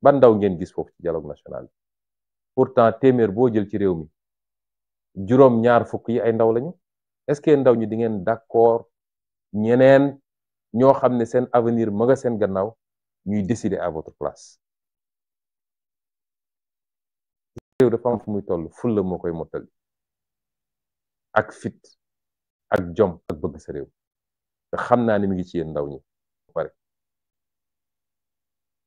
ban ndaw ngeen gis foofu ci dialogue national bi pourtant téeméer boo jël ci réew mi juróom ñaar fukk yi ay ndaw lañu est-ce que ndaw ñi di ngeen d'accord ñeneen ñoo xam ne seen avenir ma nga seen gannaaw ñuy décider à votre place réew dafa am fu muy toll fulla moo koy mottali ak fit ak jom ak bëgg sa réew te xam naa ni mi ngi ci yéen ndaw ñi pare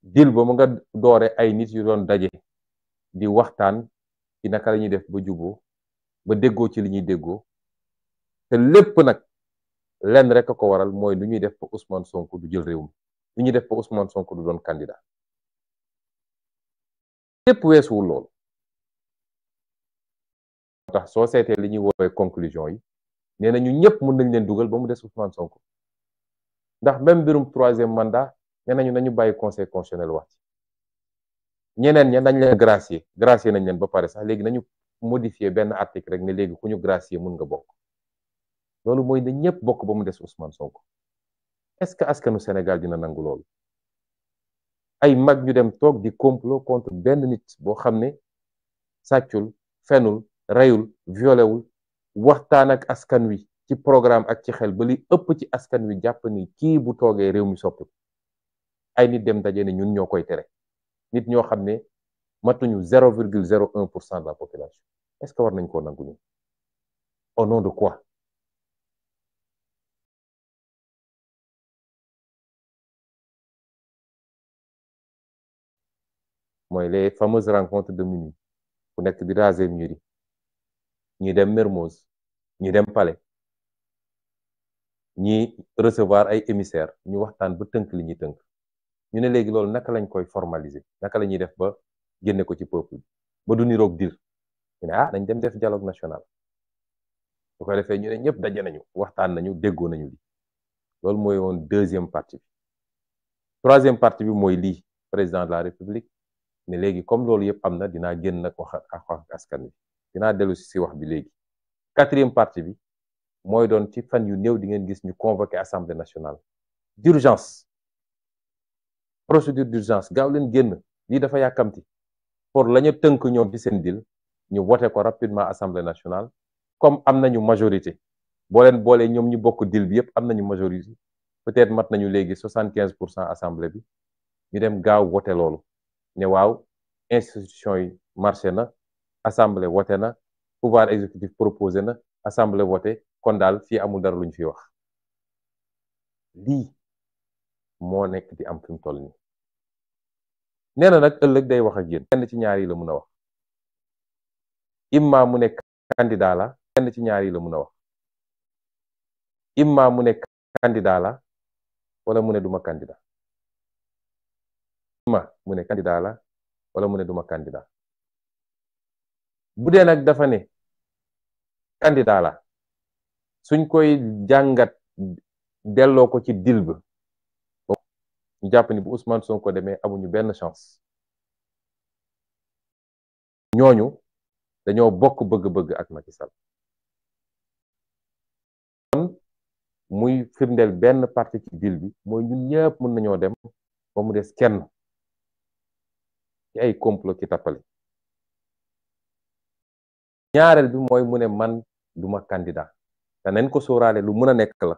dil ba mu nga doore ay nit yu doon daje di waxtaan ci naka la ñuy def ba juboo ba déggoo ci li ñuy déggoo te lépp nag lenn rek a ko waral mooy lu ñuy def ba Ousmane Sonko du jël réew mi lu ñuy def ba Ousmane Sonko du doon candidat lépp weesuwul loolu tax soo seetee li ñuy woowee conclusion yi nee na ñu ñëpp mën nañ leen dugal ba mu des Ousmane Sonko ndax même mbirum 3e mandat nee nañu nañu bàyyi conseil constitutionnel wax ci ñeneen ña nañ leen gracier nañ leen ba pare sax léegi nañu modifier benn article rek ne léegi ku ñu gracier mën nga bokk loolu mooy ne ñëpp bokk ba mu des Ousmane Sonko est-ce que askanu Sénégal dina nangu loolu ay mag ñu dem toog di complot contre benn nit boo xam ne sàccul fenul reyul violewul waxtaan ak askan wi ci programme ak ci xel ba li ëpp ci askan wi jàpp ni kii bu toogee réew mi soppi ay nit dem daje ne ñun ñoo koy tere nit ñoo xam ne matuñu 0,01% de la population est-ce que war nañ koo nangu ni au nom de quoi mooy les fameuses rencontres de minuit ku nekk di raser mur yi ñi dem Mermoz ñi dem Palais ñi recevoir ay émissaires ñu waxtaan ba tënk li ñuy tënk ñu ne léegi loolu naka lañ koy formaliser naka la ñuy def ba génne ko ci peuple ba du niroog dir ñu ne dañ dem def dialogue national bu ko defee ñu ne ñëpp daje nañu waxtaan nañu déggoo nañu li loolu mooy woon 2e partie bi 3e partie bi mooy lii président de la république ne léegi comme loolu yëpp am na dinaa génn nag wax ak askan wi dinaa dellu si wax bi léegi 4e partie bi mooy doon ci fan yu néew di ngeen gis ñu convoqué assemblée nationale d'urgence procédure d'urgence gaaw leen génn lii dafa yàkkamti pour la ñu tënk ñoom ci seen dil ñu voté ko rapidement assemblée nationale comme am nañu majorité boo leen boolee ñoom ñu bokk dil bi yëpp am nañu majorité peut-être mat nañu léegi 75% assemblée bi ñu dem gaaw voté loolu ne waaw institution yi marché na assemblée voté na pouvoir exécutif proposé na assemblée voté kon daal fii amul dara lu ñu fi wax lii moo nekk di am fi mu toll nii nee na nag ëllëg day wax ak yéen kenn ci ñaar yi la mun a wax imma mu nekk candidat la kenn ci ñaar yi la mun a wax imma mu nekk candidat la wala mu ne duma candidat imma mu ne candidat la wala mu ne duma candidat bu dee nag dafa ne candidat la suñ koy jàngat delloo ko ci dil ba ñu jàpp ni bu Ousmane Sonko demee amuñu benn chance ñooñu dañoo bokk bëgg-bëgg ak Macky Sall kon muy firndeel benn parti ci dil bi mooy ñun ñëpp mën nañoo dem ba mu des kenn ci ay complot ci tappale ñaareel bi mooy mu ne man duma candidat te nañ ko sóoraale lu mën a nekk la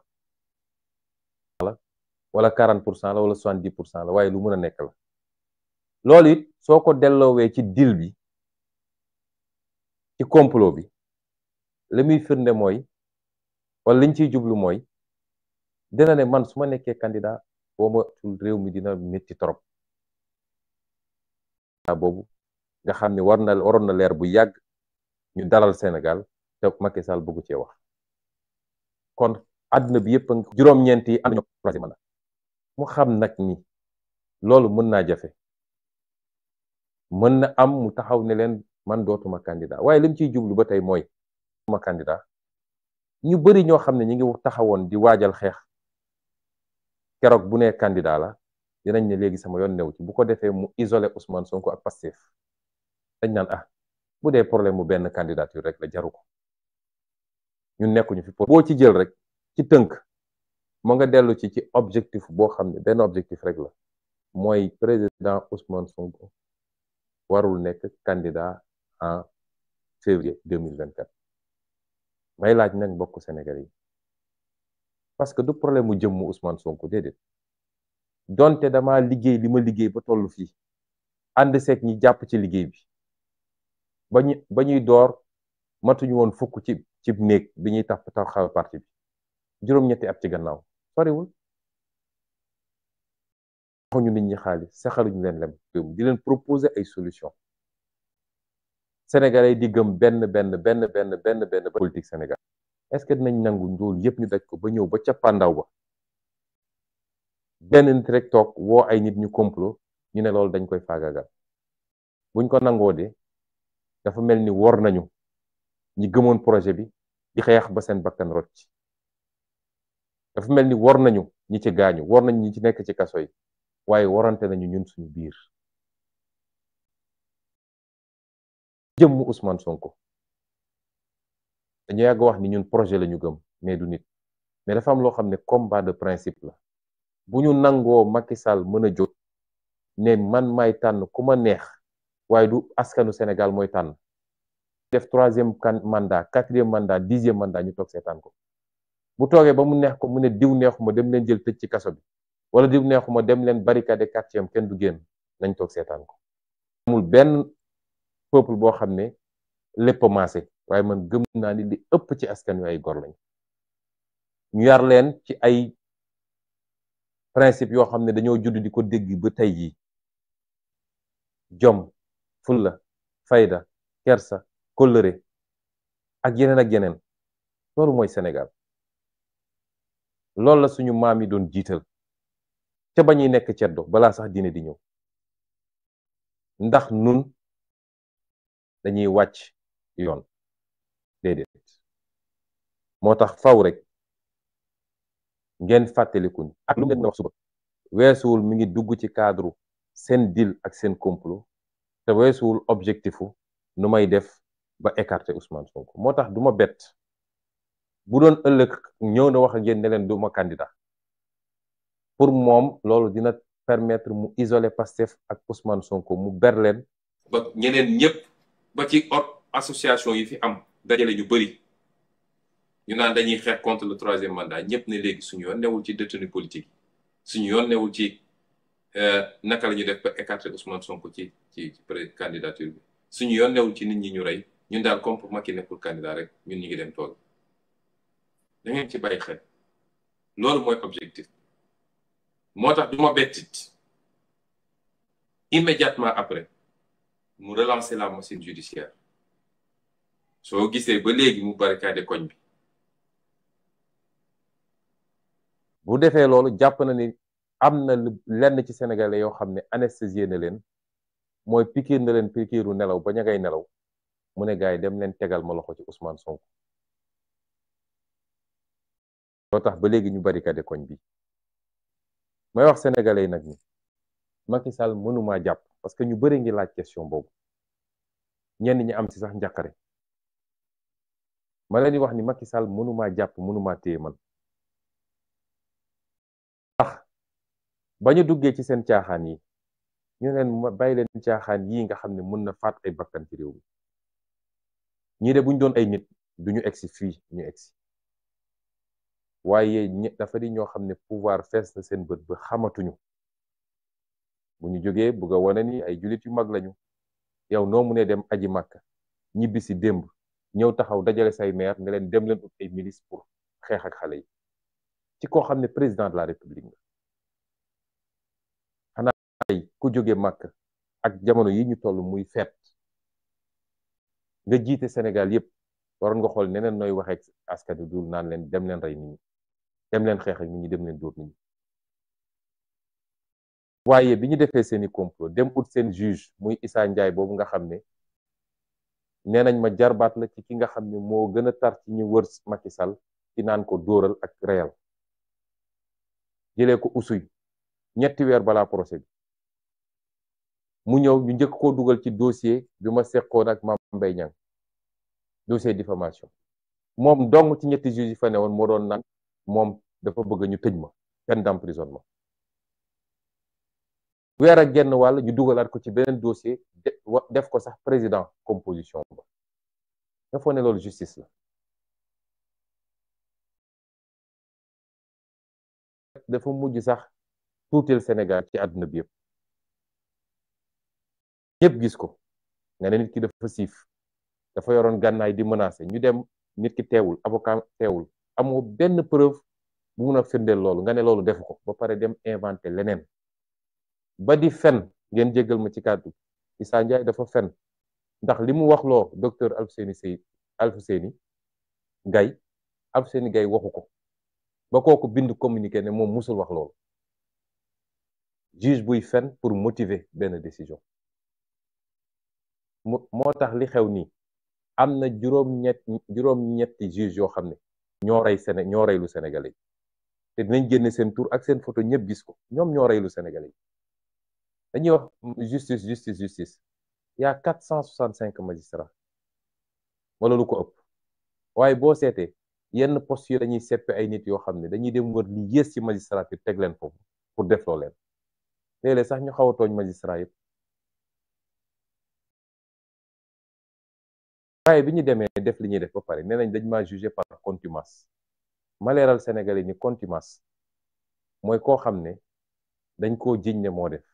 wala 40% la wala 70% la waaye lu mën a nekk la loolu it soo ko delloowee ci dil bi ci complot bi li muy firnde mooy wala liñ ciy jublu mooy dina ne man su ma nekkee candidat boo moytul réew mi dina métti trop boobu nga xam ne waroon na leer bu yàgg ñu dalal Sénégal te Macky Sall bëggu cee wax kon àdduna bi yëpp juróom-ñeent yi ànd ñoo troisième mandat mu xam nag ni loolu mën naa jafe mën na am mu taxaw ne leen man dootuma candidat waaye lim ciy jublu ba tey mooy dootuma candidat ñu bari ñoo xam ne ñi ngi taxawoon di waajal xeex keroog bu nee candidat la dinañ ne léegi sama yoon new ci bu ko defee mu isolé Ousmane Sonko ak Pastef dañ naan bu dee problème mu benn candidature rek la jaru ko ñun nekkuñu fi boo ci jël rek ci tënk mu nga dellu ci objectif boo xam ne benn objectif rek la mooy président Ousmane Sonko warul nekk candidat en février 2024 may laaj nag mbokku Sénégal yi parce que du problème mu jëmmu Ousmane Sonko déedéet donte dama liggéey li ma liggéey ba tollu fii ànd seeg ñi jàpp ci liggéey bi ba ñuy door matuñu woon fukk ci néeg bi ñuy taxawal parti bi juróom-ñetti at ci gannaaw soriwul waxuñu nit ñi xaalis saxaluñu leen lem di leen proposer ay solution sénégalais di gëm benn politique Sénégal est-ce que dinañ nangu ndool yëpp ñu daj ko ba ñëw ba ca pàndaw ba benn nit rek toog woo ay nit ñu complot ñu ne loolu dañ koy faagagal buñ ko nangoo de dafa mel ni wor nañu ñi gëmoon projet bi di xeex ba seen bakkan rot ci dafa mel ni wor nañu ñi ci gaañu wor nañu ñi ci nekk ci kaso yi waaye warante nañu ñun suñu biir jëmmu Ousmane Sonko dañu yàgg wax ni ñun projet la ñu gëm mais du nit mais dafa am loo xam ne combat de principe la bu ñu nangoo Macky Sall mën a jóg ne man may tànn ku ma neex waaye du askanu Sénégal mooy tànn def 3e mandat 4e mandat 10e mandat ñu toog seetaan ko bu toogee ba mu neex ko mu ne diw neexuma dem leen jël tëj ci kaso bi wala diw neexuma dem leen barricade quartier am kenn du génn nañ toog seetaan ko amul benn peuple boo xam ne lépp maase waaye man gëm naa ni li ëpp ci askan wi ay gor lañ ñu yar leen ci ay principe yoo xam ne dañoo judd di ko dégg ba tey jii jom fulla fayda kersa kóllëre ak yeneen loolu mooy Sénégal loolu la suñu maam yi doon jiital ca ba ñuy nekk ceddo balaa sax diine di ñëw ndax nun dañuy wàcc yoon déedéet moo tax faw rek ngeen fàttalikuñ ak lu ngeen wax suba weesuwul mi ngi dugg ci cadre seen deal ak seen complot te weesuwul objectifu nu may def ba écarter Ousmane Sonko moo tax du ma bett bu doon ëllëg ñëw na wax ak yéen ne leen du ma candidat pour moom loolu dina permettre mu isoler Pastef ak Ousmane Sonko mu ber leen ba ñeneen ñëpp ba ci association yi fi am dajale ñu bëri ñu naan dañuy xeex contre le 3e mandat ñëpp ne léegi suñu yoon newul ci détenu politique suñu yoon newul ci naka la ñu def ba écarter Ousmane Sonko ci candidature bi suñu yoon newul ci nit ñi ñu rey ñun daal comme pour Macky nekkul candidat rek ñun ñu ngi dem tool da ngeen ci bàyyi xel loolu mooy objectif moo tax du ma bettit immédiatement après mu relancer la machine judiciaire soo gisee ba léegi mu barricade koñ bi bu defee loolu jàpp na ni am na lenn ci sénégalais yoo xam ne anesthésié na leen mooy pikiir na leen pikiiru nelaw ba ña ngay nelaw mu ne gars yi dem leen tegal ma loxo ci Ousmane Sonko. loo tax ba léegi ñu barricade koñ bi. may wax sénégalais yi nag ni Macky Sall mënumaa jàpp parce que ñu bëri ngi laaj question boobu ñenn ñi am ci sax njàqare. ma leen di wax ni Macky Sall mënumaa jàpp mënumaa téye man. ndax ba ñu duggee ci seen caaxaan yi ñu leen bàyyi leen caaxaan yii nga xam ne mën na faat ay bakkan ci réew mi ñii de buñ doon ay nit duñu egsi fii ñu egsi waaye dafa di ñoo xam ne pouvoir fees na seen bët ba xamatuñu bu ñu jógee bugg a wane ni ay jullit yu mag lañu yow noo mu ne dem aji màkka ñibbi si démb ñëw taxaw dajale say maire ne leen dem leen ut ay milice pour xeex ak xale yi ci koo xam ne président de la république nga xanaa ay ku jóge màkka ak jamono yi ñu toll muy feet nga jiite Sénégal yépp waroon nga xool neneen nooy waxee askan wi dul naan leen dem leen rey nit ñi dem leen xeex ak nit ñi dem leen dóor nit ñi waaye bi ñu defee seeni complot dem ut seen juge muy Issa Ndiaye boobu nga xam ne nee nañ ma jarbaat la ci ki nga xam ne moo gën a tar ci ñu wër Macky Sall ci naan ko dóoral ak reyal jëlee ko usuy ñetti weer balaa procès bi mu ñëw ñu njëkk koo dugal ci dossier bi ma seqoon ak Mame Mbaye Niang dossier diffamation moom dong ci ñetti juge yi fa ne woon moo doon naan moom dafa bëgg ñu tëj ma peine d'emprisonnement weer ak genn wàll ñu dugalaat ko ci beneen dossier def ko sax président composition ba dafa ne loolu justice la dafa mujj sax tuutil Sénégal ci àdduna bi yëpp ñëpp gis ko nga ne nit ki dafa siif dafa yoroon gànnaay di menacer ñu dem nit ki teewul avocat teewul amoo benn preuve bu mun a firndeel loolu nga ne loolu defu ko ba pare dem inventé leneen ba di fen ngeen jéggal ma ci kàddu Issa Ndiaye dafa fen ndax li mu wax loo docteur Alfousseyni Gaye waxu ko ba kooku bind communiqué ne moom musul wax loolu juge buy fen pour motiver benn décision moo tax li xew nii am na juróom-ñetti juge yoo xam ne ñoo rey lu Sénégalais yi te dinañ génne seen tur ak seen photo ñëpp gis ko ñoom ñoo rey lu Sénégalais yi dañuy wax justice y a 465 magistrats wala lu ko ëpp waaye boo seetee yenn poste yi dañuy seppe ay nit yoo xam ne dañuy dem wër li yées ci magistrature teg leen foofu pour defloo leen léeg-léeg sax ñu xaw a tooñ magistrat yëpp waaye bi ñu demee def li ñuy def ba pare nee nañ dañ maa jugé par contumace ma leeral Sénégalais ni contumace mooy koo xam ne dañ koo jiñ ne moo def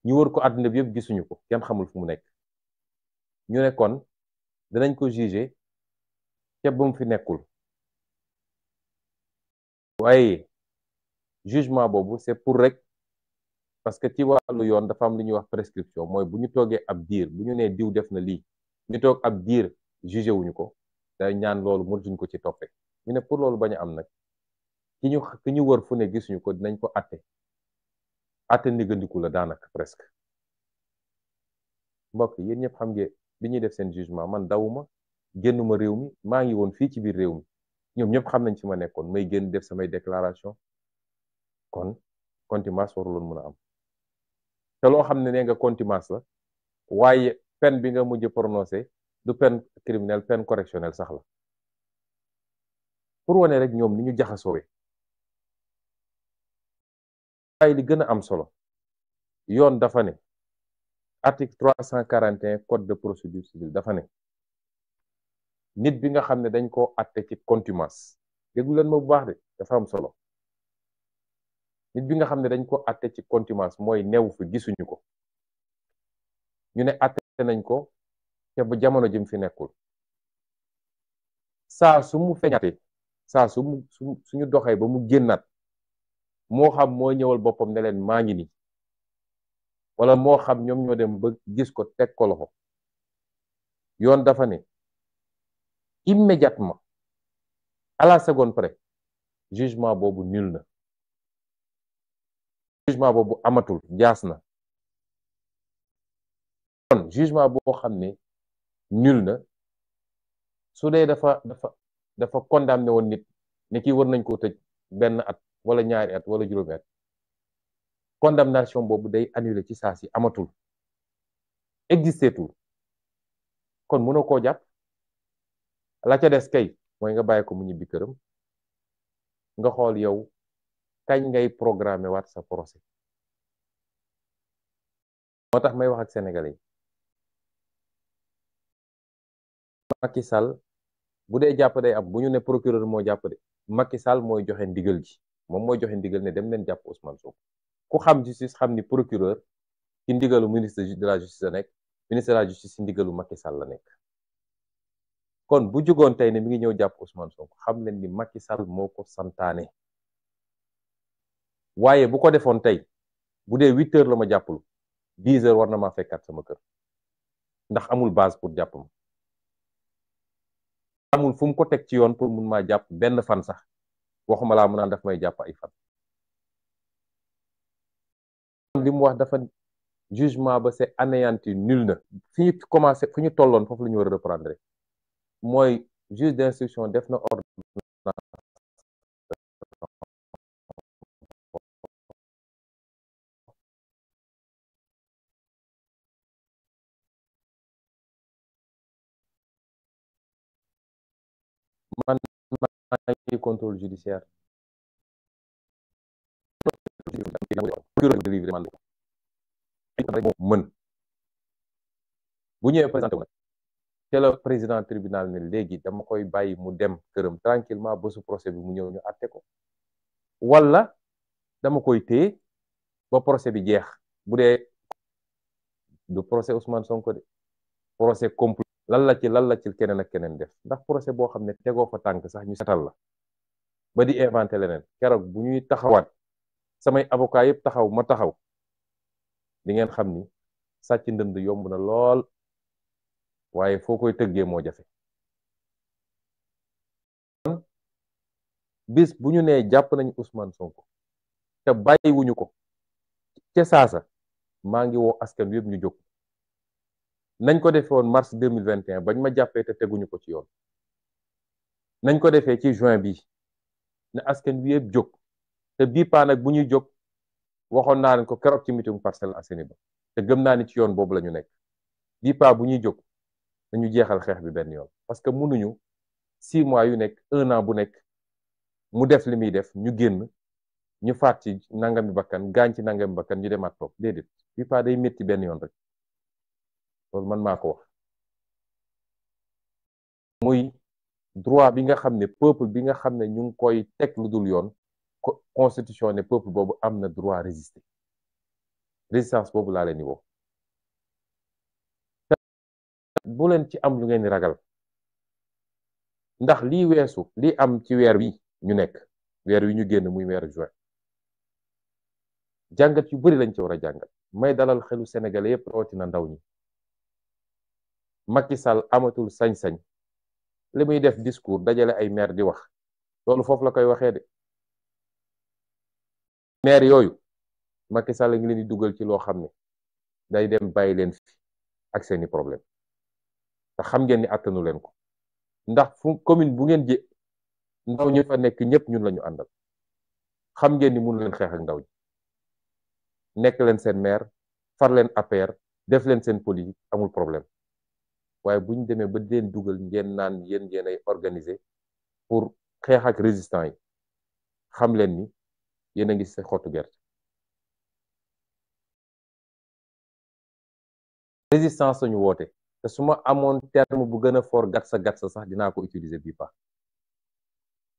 ñu wër ko àdduna bi yëpp gisuñu ko kenn xamul fu mu nekk ñu ne kon danañ ko jugé ca ba mu fi nekkul waaye jugement boobu c'est pour rek parce que ci wàllu yoon dafa am lu ñuy wax prescription mooy bu ñu toogee ab diir bu ñu nee diw def na lii ñu toog ab diir jugé wuñu ko day ñaan loolu mënatuñ ko ci toppee ñu ne pour loolu bañ a am nag ki ñu wër fu ne gisuñu ko dinañ ko atte ndiggandiku la daanaka presque mbokk yéen ñëpp xam ngeen bi ñuy def seen jugement man dawuma génnuma réew mi maa ngi woon fii ci biir réew mi ñoom ñëpp xam nañ fi ma nekkoon may génn def samay déclaration kon contumace waruloon mën a am te loo xam ne nee nga contumace la waaye peine bi nga mujj prononcé du peine criminelle peine correctionnelle sax la pour wane rek ñoom ni ñu jaxasoowee waaye li gën a am solo yoon dafa ne article 341 code de procédure civile dafa ne nit bi nga xam ne dañ koo atte ci contumace déglu leen ma bu baax de dafa am solo nit bi nga xam ne dañ ko atte ci contumace mooy newu fi gisuñu ko ñu ne atte nañ ko te ba jamono jëm fi nekkul saa su mu feeñaatee saa suñu doxee ba mu génnaat moo xam moo ñëwal boppam ne leen maa ngi nii wala moo xam ñoom ñoo dem ba gis ko teg ko loxo yoon dafa ne immédiatement à la seconde près jugement boobu nul na jugement boobu amatul jaas na kon jugement boo xam ne nul na su dee dafa condamné woon nit ne kii war nañ koo tëj benn at wala ñaari at wala juróomi at condamnation boobu day annulé ci saa si amatul existé tout kon mënoo koo jàpp la ca des kay mooy nga bàyyi ko mu ñibbi këram nga xool yow kañ ngay programmer waat sa procès moo tax may wax ak sénégalais yi Macky Sall bu dee jàpp day am bu ñu ne procureur moo jàpp de Macky Sall mooy joxe ndigal gi moom mooy joxe ndigal ne dem leen jàpp Ousmane Sonko ku xam justice xam ni procureur ci ndigalu ministre de la justice la nekk ministre de la justice ci ndigalu Macky Sall la nekk kon bu jógoon tey ne mi ngi ñëw jàpp Ousmane Sonko xam leen ni Macky Sall moo ko santaane waaye bu ko defoon tey bu dee 8 heures la ma jàppul 10 heures war na maa fekkaat sama kër ndax amul base pour jàpp ma amul fu mu ko teg ci yoon pour mun maa jàpp benn fan sax waxuma laa mu naan daf may jàpp ay fan li mu wax dafa jugement ba c'est anéanti nul na fi ñu commencé fi ñu tolloon foofu la ñu war a reprendre mooy juge d'instruction def na ordre man maa ngi contrôle judiciaire mën bu ñëwee présenté wu nag te la président tribunal ne léegi dama koy bàyyi mu dem këram tranquillement ba su procès bi mu ñëw ñu àtte ko wala dama koy téye ba procès bi jeex bu dee du procès Ousmane Sonko de procès complet lan la ci keneen ak keneen def ndax procès boo xam ne tegoo fa tànk sax ñu setal la ba di inventé leneen keroog bu ñuy taxawaat samay avocat yëpp taxaw ma taxaw di ngeen xam ni sàcc ndënd yomb na lool waaye foo koy tëggee moo jafe bis bu ñu nee jàpp nañu Ousmane Sonko te bàyyiwuñu ko ca saasa maa ngi woo askan wi yëpp ñu jóg nañ ko defee woon mars 2021 bañ ma jàppee te teguñu ko ci yoon nañ ko defee ci juin bi ne askan wi yëpp jóg te bii paa nag bu ñuy jóg waxoon naa leen ko keroog ci meeting Parcelles Assainies ba te gëm naa ni ci yoon boobu la ñu nekk bii paa bu ñuy jóg nañu jeexal xeex bi benn yoon parce que mënuñu 6 mois yu nekk 1 an bu nekk mu def li muy def ñu génn ñu faat ci nangami bakkan gaañ ci nangami bakkan ñu demaat toog déedéet bii paa day métti benn yoon rek loolu man maa ko wax muy droit bi nga xam ne peuple bi nga xam ne ñu ngi koy teg lu dul yoon constitution ne peuple boobu am na droit résister résistance boobu laa leen di woo bu leen ci am lu ngeen di ragal ndax lii weesu lii am ci weer wi ñu nekk weer wi ñu génn muy weeru juin jàngat yu bari lañ ci war a jàngat may dalal xelu sénégalais yépp rawatina ndaw ñi Macky Sall amatul sañ-sañ li muy def discours dajale ay maire di wax loolu foofu la koy waxee de maire yooyu Macky Sall ngi leen di dugal ci loo xam ne day dem bàyyi leen fi ak seeni problème te xam ngeen ni attanu leen ko ndax fu commune bu ngeen jë ndaw ñu fa nekk ñëpp ñun lañu àndal xam ngeen ni mënu leen xeex ak ndaw ñi nekk leen seen maire far leen APR def leen seen politique amul problème waaye bu ñu demee ba leen dugal ngeen naan yéen ay organiser pour xeex ak résistant yi xam leen ni yéen a ngi sa xottu gerte résistance lañu woote te su ma amoon terme bu gën a fort gatsa gatsa sax dinaa ko utiliser bii pa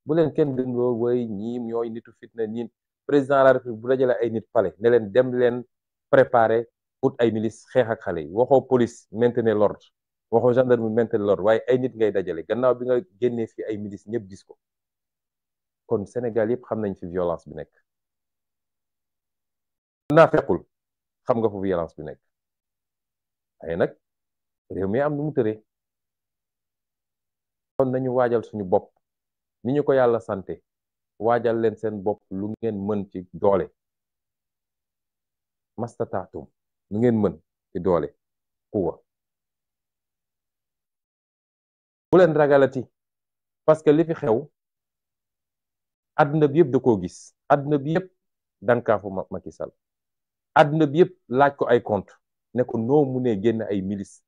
bu leen kenn gëmloo way ñii ñooy nitu fitna ñi président de la république bu dajale ay nit pale ne leen dem leen préparer ut ay milice xeex ak xale yi waxoo police maintenir l'ordre waxoo gendarme maintenir l'ordre waaye ay nit ngay dajale gannaaw bi nga génnee fi ay milice ñëpp gis ko kon Sénégal yëpp xam nañ fi violence bi nekk naa fekkul xam nga fu violence bi nekk ay nag réew mi am nu mu tëree kon nañu waajal suñu bopp ni ñu ko yàlla sante waajal leen seen bopp lu ngeen mën ci doole mastataatum lu ngeen mën ci doole kuwa bu leen ragalati parce que li fi xew àdduna bi yëpp da koo gis àdduna bi yëpp dankaafu Macky Sall àdduna bi yëpp laaj ko ay compte ne ko noo munee génn ay milice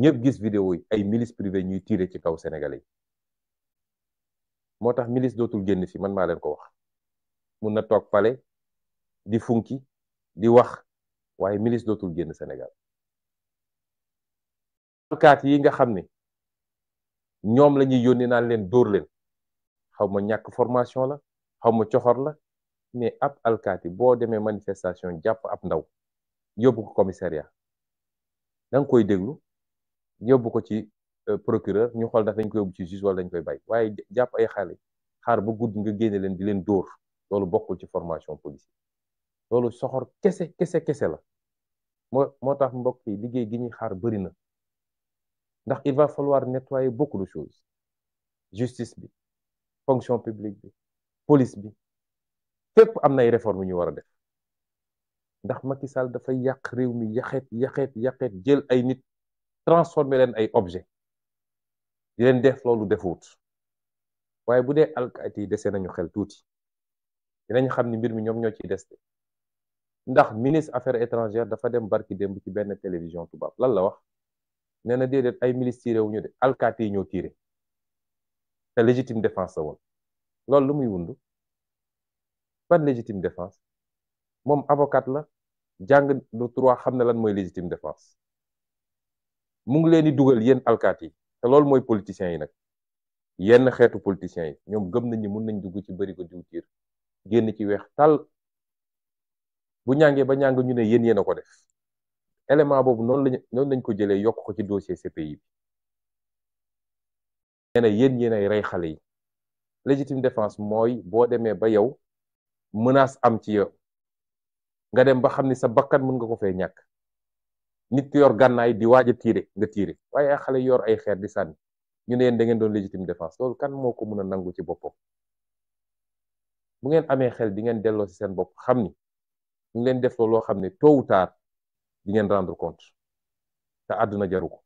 ñëpp gis vidéo yi ay milice privé ñuy tiire ci kaw sénégalais yi moo tax milice dootul génn fi man maa leen ko wax mun na toog pale di funki di wax waaye milice dootul génn Sénégal alkaati yi nga xam ne ñoom la ñuy yónni naan leen dóor leen xaw ma ñàkk formation la xaw ma coxor la mais ab alkaati boo demee manifestation jàpp ab ndaw yóbbu ko commissariat da nga koy déglu yóbbu ko ci procureur ñu xool ndax dañ koy yóbbu ci juge wala dañ koy bàyyi waaye jàpp ay xale xaar ba guddi nga génne leen di leen dóor loolu bokkul ci formation policier loolu soxor kese la moo tax mbokk yi liggéey gi ñuy xaar bëri na ndax il va falloir nettoyer beaucoup de choses justice bi fonction publique bi police bi fépp am na ay réformes ñu war a def ndax Macky Sall dafay yàq réew mi yaxeet jël ay nit transformer leen ay objet di leen def loolu defuut waaye bu dee alkaati yi dese nañu xel tuuti dinañ xam ni mbir mi ñoom ñoo ciy des ndax ministre affaires étrangères dafa dem barki démb ci benn télévision tubaab lan la wax nee na déedéet ay milice tiré wu ñu de alkaati yi ñoo tiré te légitime défense la woon loolu lu muy wundu ban légitime défense moom avocat la jàng du droit xam na lan mooy légitime défense mu ngi leen di dugal yéen alkaati yi te loolu mooy politiciens yi nag yenn xeetu politiciens yi ñoom gëm nañ ni mun nañ dugg ci bëri ko diwtiir génn ci weex tal bu ñàngee ba ñàng ñu ne yéen a ko def élément boobu noonu lañ ko jëlee yokk ko ci dossier CPI bi nee na yéen ay rey xale yi légitime défense mooy boo demee ba yow menace am ci yow nga dem ba xam ni sa bakkan mën nga ko fee ñàkk nit yor gànnaay di waaj a tiire nga tiire waaye ay xale yor ay xeer di sànni ñu ne yéen da ngeen doon légitime défense loolu kan moo ko mën a nangu ci boppam bu ngeen amee xel di ngeen delloo ci seen bopp xam ni ñu leen def loo xam ne tôt ou tard di ngeen rendre compte te àdduna jaru ko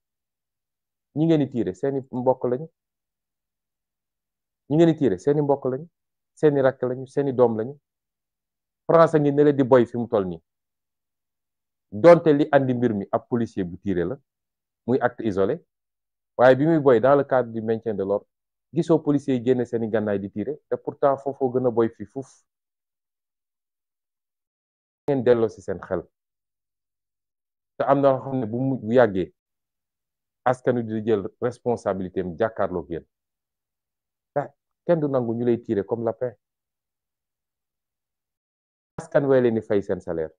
ñi ngeen di tiire seeni mbokk lañu ñi ngeen di tiire seeni mbokk lañu seeni rakk lañu seeni doom lañu France ngi ne leen di boy fi mu toll nii donte li andi mbir mi ab policier bu tiire la muy acte isolé waaye bi muy boy dans le cadre du maintien de l'ordre gisoo policier yi génne seeni gànnaay di tiire te pourtant foofoo gën a boy fi fuuf ngeen delloo ci seen xel te am na loo xam ne bu yàggee askan wi di jël responsabilité am jàkkaarloog yéen kenn du nangu ñu lay tirer comme lapin askan wee leen di fay seen salaire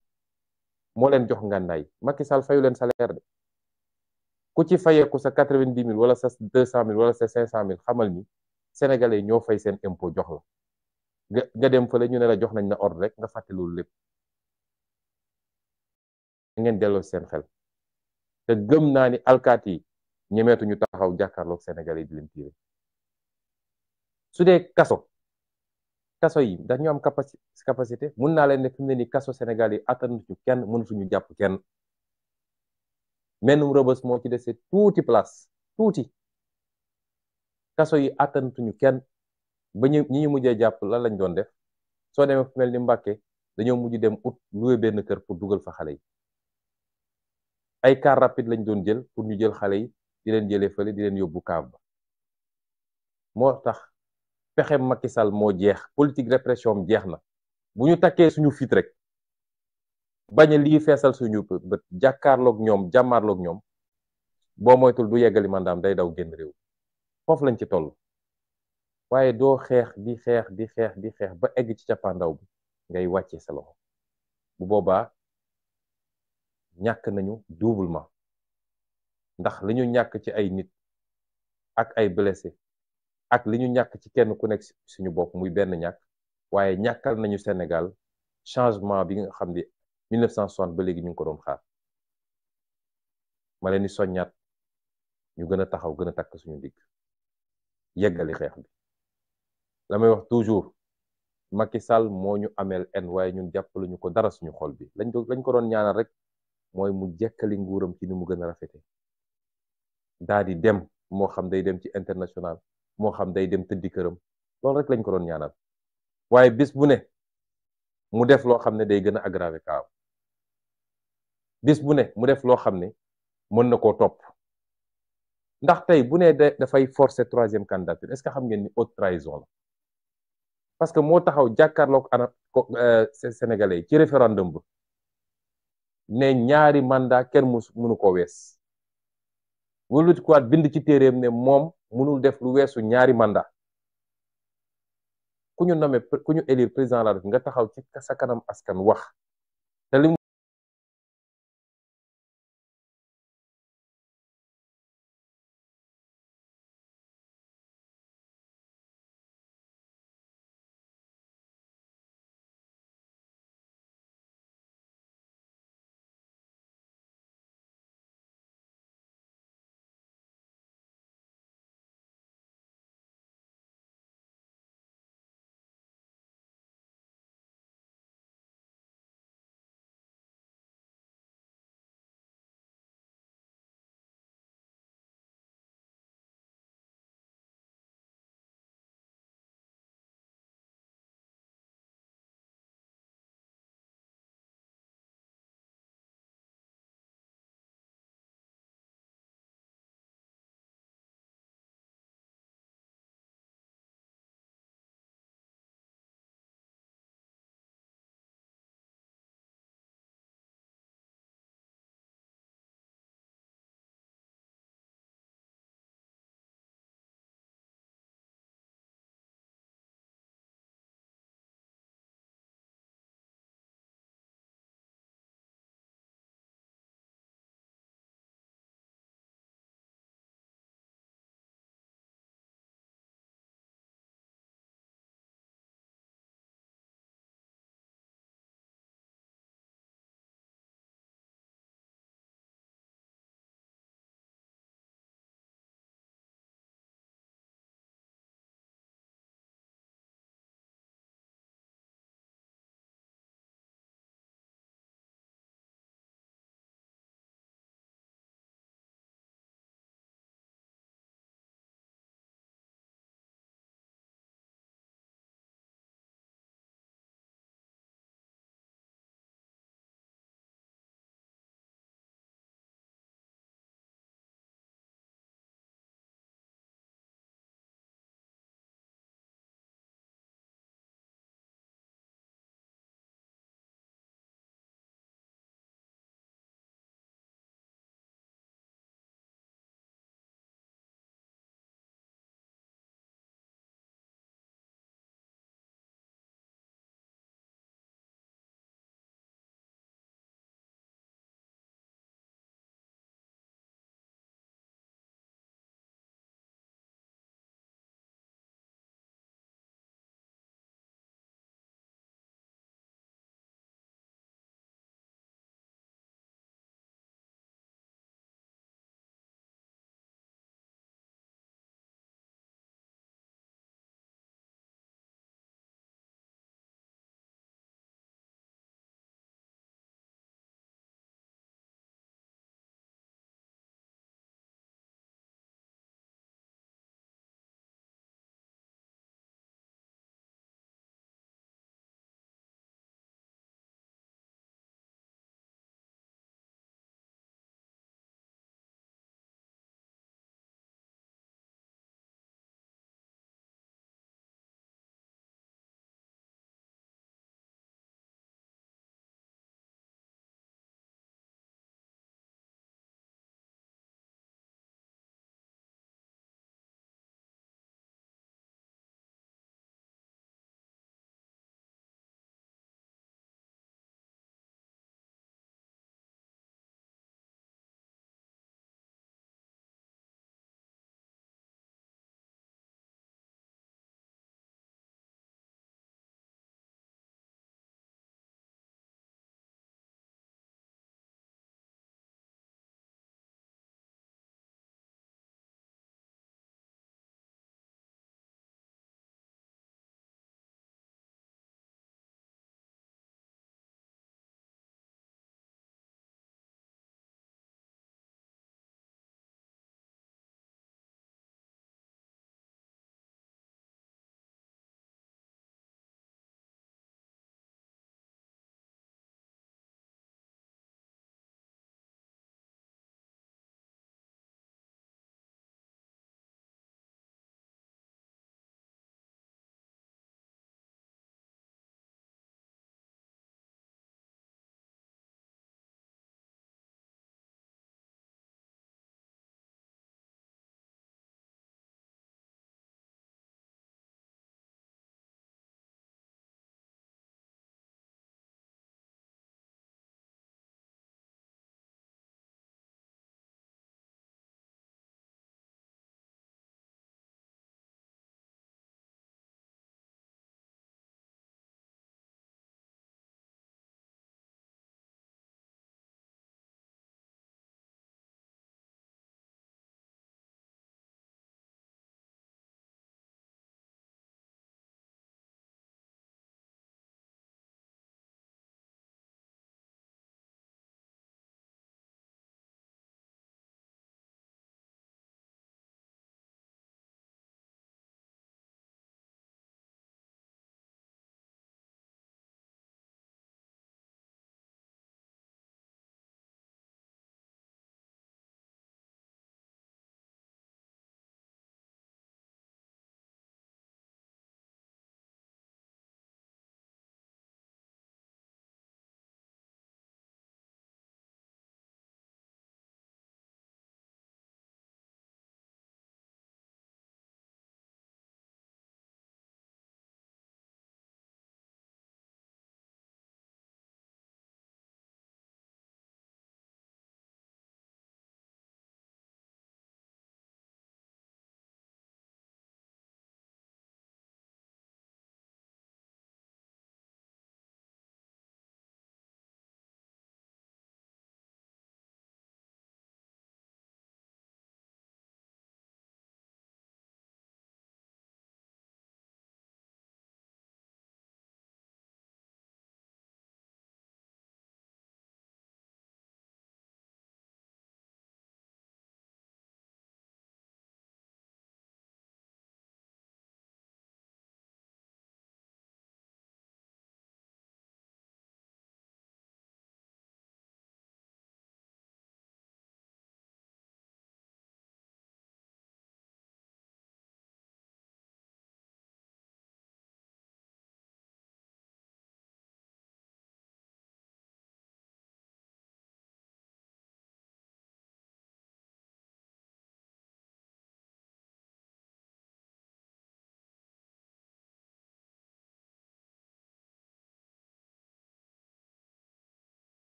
moo leen jox ngànnaay Macky Sall fayu leen salaire de ku ci fayeeku sa 90 000 wala sa 200 000 wala sa 500 000 xamal ni sénégalais ñoo fay seen impôt jox la nga dem fële ñu ne la jox nañ na ordre rek nga fàtte loolu lépp ngeen delloo seen xel te gëm naa ni alkaati yi ñemeetu ñu taxaw jàkkaarloog sénégalais yi di leen tiire su dee kaso yi dañu am capacité mun naa leen ne fi mu ne nii kaso Sénégal yi attanuñu kenn mënatuñu jàpp kenn mennum Rebeuss moo ci dese tuuti place tuuti kaso yi attanuñu kenn ba ñi ñu mujjee jàpp lan lañ doon def soo demee fu mel ni Mbàkke dañoo mujj dem ut loué benn kër pour dugal fa xale yi ay car rapide lañ doon jël pour ñu jël xale yi di leen jëlee fële di leen yóbbu kaab ba moo tax pexe Macky Sall moo jeex politique répression jeex na bu ñu takkee suñu fit rek bañ a lii feesal suñu bët jàkkaarloog ñoom jàmmaarloog ñoom boo moytul du yeggali mandaam day daw génn réew foofu lañ ci toll waaye doo xeex di xeex ba egg ci cappaandaw bi ngay wàccee sa loxo bu boobaa ñàkk nañu doublement ndax li ñu ñàkk ci ay nit ak ay blessé ak li ñu ñàkk ci kenn ku nekk suñu bopp muy benn ñàkk waaye ñàkkal nañu Sénégal changement bi nga xam ne 1960 ba léegi ñu ngi ko doon xaar ma leen di soññaat ñu gën a taxaw gën a takk suñu digg yeggali xeex bi la may wax toujours Macky Sall moo ñu ameel en waaye ñun jàppalu ñu ko dara suñu xol bi lañ ko doon ñaanal rek mooy mu jekkali nguuram ci ni mu gën a rafete daa di dem moo xam day dem ci international moo xam day dem tëddi këram loolu rek lañ ko doon ñaanal waaye bis bu ne mu def loo xam ne day gën a aggraver kaaw bis bu ne mu def loo xam ne mën na koo topp ndax tey bu ne dafay forcer troisième candidature est-ce que xam ngeen ni haute trahison la parce que moo taxaw jàkkaarloog ana sénégalais yi ci référendum ba ne ñaari mandat kenn mënu ko wees wëlbati kuwaat bind ci téeréem ne moom mënul def lu weesu ñaari mandat ku ñu nommé ku ñu élire président de la République nga taxaw ci sa kanam askan wax te li